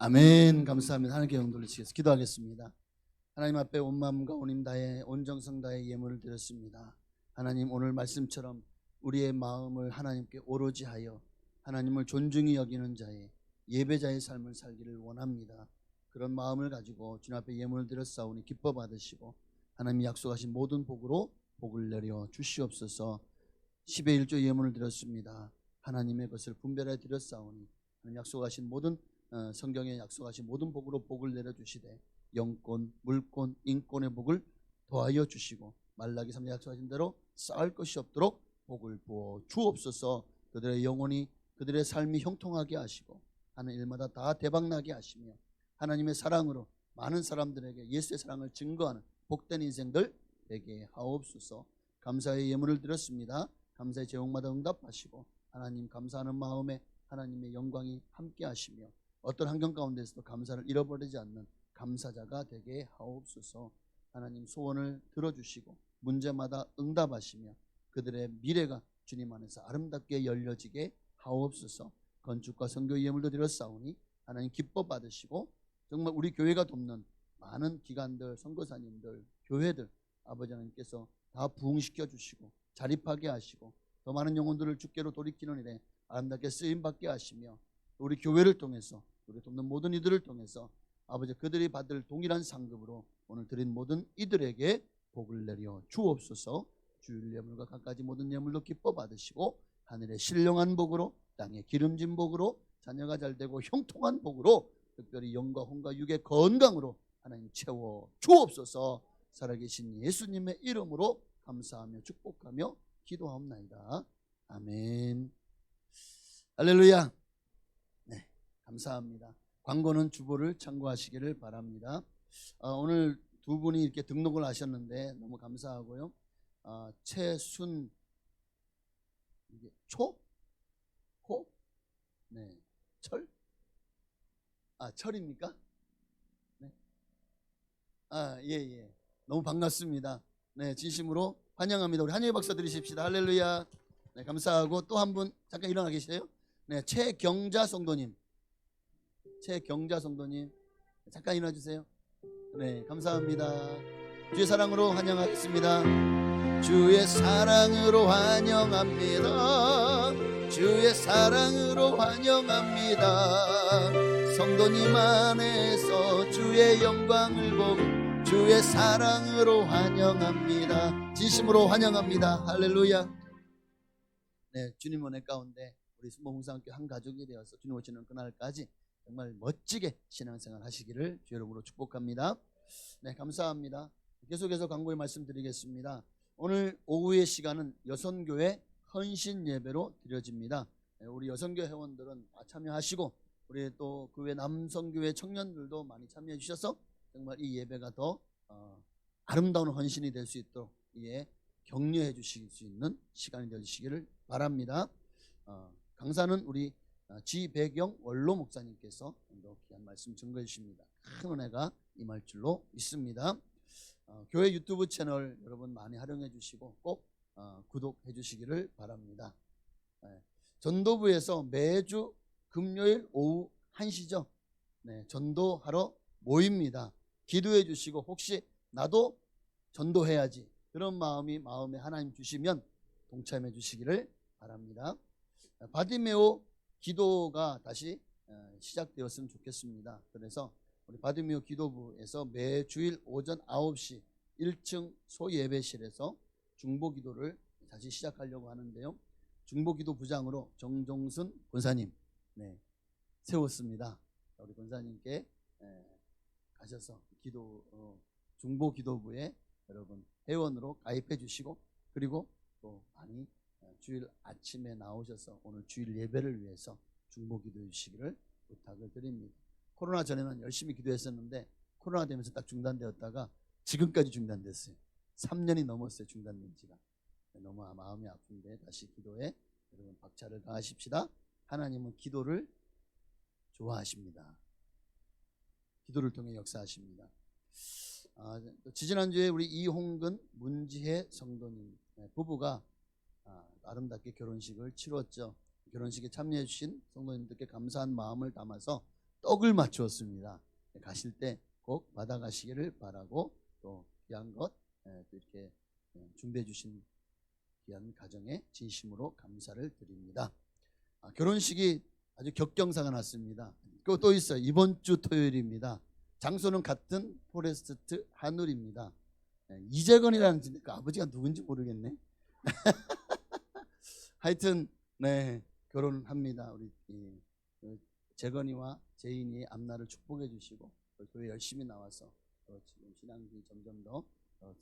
아멘. 감사합니다. 하나님께 영광 돌리시겠습니다. 기도하겠습니다. 하나님 앞에 온 마음과 온 힘 다해 온 정성 다해 예물을 드렸습니다. 하나님 오늘 말씀처럼 우리의 마음을 하나님께 오로지 하여 하나님을 존중히 여기는 자의 예배자의 삶을 살기를 원합니다. 그런 마음을 가지고 주님 앞에 예물을 드렸사오니 기뻐 받으시고 하나님이 약속하신 모든 복으로 복을 내려 주시옵소서. 10의 1조 예물을 드렸습니다. 하나님의 것을 분별해 드렸사오니 하나님 약속하신 모든 성경에 약속하신 모든 복으로 복을 내려주시되 영권, 물권, 인권의 복을 더하여 주시고 말라기 3장 약속하신 대로 쌓을 것이 없도록 복을 부어 주옵소서. 그들의 영혼이 그들의 삶이 형통하게 하시고 하는 일마다 다 대박나게 하시며 하나님의 사랑으로 많은 사람들에게 예수의 사랑을 증거하는 복된 인생들 되게 하옵소서. 감사의 예물을 드렸습니다. 감사의 제목마다 응답하시고 하나님 감사하는 마음에 하나님의 영광이 함께 하시며 어떤 환경 가운데서도 감사를 잃어버리지 않는 감사자가 되게 하옵소서. 하나님 소원을 들어주시고 문제마다 응답하시며 그들의 미래가 주님 안에서 아름답게 열려지게 하옵소서. 건축과 선교 예물도 드렸사오니 하나님 기뻐 받으시고 정말 우리 교회가 돕는 많은 기관들, 선교사님들, 교회들 아버지 하나님께서 다 부흥시켜 주시고 자립하게 하시고 더 많은 영혼들을 주께로 돌이키는 일에 아름답게 쓰임받게 하시며 우리 교회를 통해서 우리 돕는 모든 이들을 통해서 아버지 그들이 받을 동일한 상급으로 오늘 드린 모든 이들에게 복을 내려 주옵소서. 주일 예물과 갖가지 모든 예물도 기뻐 받으시고 하늘의 신령한 복으로 땅의 기름진 복으로 자녀가 잘되고 형통한 복으로 특별히 영과 혼과 육의 건강으로 하나님 채워 주옵소서. 살아계신 예수님의 이름으로 감사하며 축복하며 기도하옵나이다. 아멘. 할렐루야. 네, 감사합니다. 광고는 주보를 참고하시기를 바랍니다. 오늘 두 분이 이렇게 등록을 하셨는데 너무 감사하고요. 최순 이게 호? 네, 철입니까? 네. 예. 너무 반갑습니다. 네, 진심으로 환영합니다. 우리 한영희 박사 드리십시다. 할렐루야. 네, 감사하고 또 한 분 잠깐 일어나 계세요. 네, 최경자 성도님 잠깐 일어나 주세요. 네, 감사합니다. 주의 사랑으로 환영하겠습니다. 주의 사랑으로 환영합니다. 주의 사랑으로 환영합니다. 성도님 안에서 주의 영광을 보고 주의 사랑으로 환영합니다. 진심으로 환영합니다. 할렐루야. 네, 주님 은혜 가운데 우리 순복음사함께 한 가족이 되어서 주님 오시는 그날까지 정말 멋지게 신앙생활 하시기를 주 여러분으로 축복합니다. 네, 감사합니다. 계속해서 광고의 말씀 드리겠습니다. 오늘 오후의 시간은 여선교회 헌신 예배로 드려집니다. 우리 여선교회 회원들은 참여하시고 우리 또 그 외 남성교회 청년들도 많이 참여해 주셔서 정말 이 예배가 더 아름다운 헌신이 될 수 있도록 이에 격려해 주실 수 있는 시간이 되시기를 바랍니다. 강사는 우리 지배경 원로 목사님께서 귀한 말씀 증거해 주십니다. 큰 은혜가 임할 줄로 믿습니다. 교회 유튜브 채널 여러분 많이 활용해 주시고 꼭 구독해 주시기를 바랍니다. 전도부에서 매주 금요일 오후 1시죠. 네, 전도하러 모입니다. 기도해 주시고 혹시 나도 전도해야지 그런 마음에 하나님 주시면 동참해 주시기를 바랍니다. 바디메오 기도가 다시 시작되었으면 좋겠습니다. 그래서 우리 바디메오 기도부에서 매주일 오전 9시 1층 소예배실에서 중보기도를 다시 시작하려고 하는데요. 중보기도 부장으로 정종순 권사님 세웠습니다. 우리 권사님께 가셔서 중보기도부에 여러분 회원으로 가입해 주시고 그리고 또 많이 주일 아침에 나오셔서 오늘 주일 예배를 위해서 중보기도해 주시기를 부탁을 드립니다. 코로나 전에는 열심히 기도했었는데 코로나 되면서 딱 중단되었다가 지금까지 중단됐어요. 3년이 넘었어요. 중단된 지가. 너무 마음이 아픈데 다시 기도에 여러분 박차를 가하십시다. 하나님은 기도를 좋아하십니다. 기도를 통해 역사하십니다. 지지난주에 우리 이홍근 문지혜 성도님 부부가 아름답게 결혼식을 치렀죠. 결혼식에 참여해 주신 성도님들께 감사한 마음을 담아서 떡을 맞추었습니다. 가실 때 꼭 받아가시기를 바라고 또 귀한 것 이렇게 준비해 주신 귀한 가정에 진심으로 감사를 드립니다. 결혼식이 아주 격경사가 났습니다. 또 있어요. 이번 주 토요일입니다. 장소는 같은 포레스트 한울입니다. 이재건이라는 그 아버지가 누군지 모르겠네. 하여튼 결혼합니다. 우리 재건이와 재인이 앞날을 축복해 주시고 교회 열심히 나와서 지금 신앙이 점점 더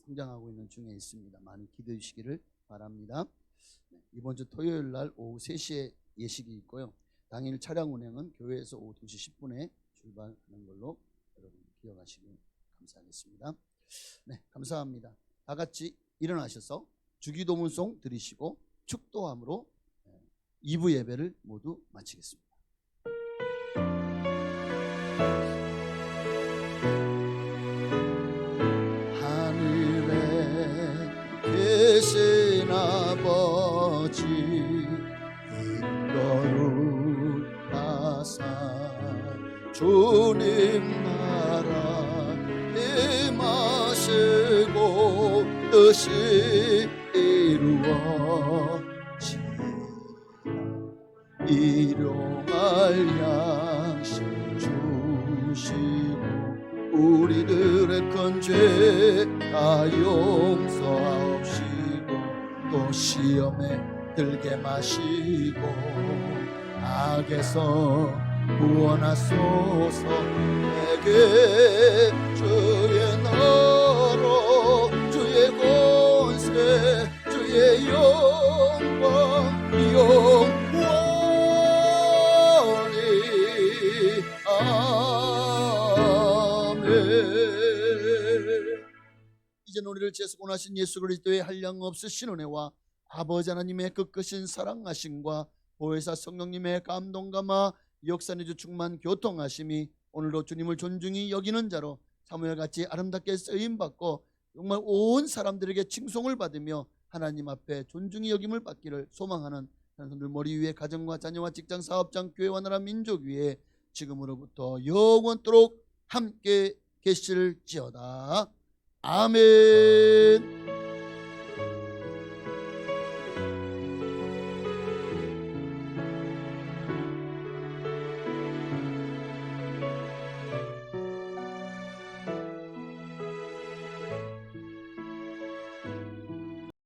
성장하고 있는 중에 있습니다. 많이 기도해 주시기를 바랍니다. 이번 주 토요일 날 오후 3시에 예식이 있고요. 당일 차량 운행은 교회에서 오후 2시 10분에 출발하는 걸로 여러분 기억하시면 감사하겠습니다. 네, 감사합니다. 다 같이 일어나셔서 주기도문송 드리시고 축도함으로 2부 예배를 모두 마치겠습니다. 하늘에 계신 아버지 거룩하사 주님 나라 임하시고 뜻이 이루어지리라. 일용할 양식 주시고 우리들의 큰 죄 다 용서하옵시고 또 시험에 들게 마시고 악에서 구원하소서. 내게 주의 나라 주의 권세 주의 영광 영원히 아멘. 이제 우리를 죄에서 구원하신 예수 그리스도의 한량 없으신 은혜와 아버지 하나님의 끝끝인 사랑하심과 보혜사 성령님의 감동감화 역사내주 충만 교통하심이 오늘도 주님을 존중히 여기는 자로 사무엘같이 아름답게 쓰임받고 정말 온 사람들에게 칭송을 받으며 하나님 앞에 존중히 여김을 받기를 소망하는 여러분들 머리 위에 가정과 자녀와 직장 사업장 교회와 나라 민족 위에 지금으로부터 영원토록 함께 계실지어다. 아멘.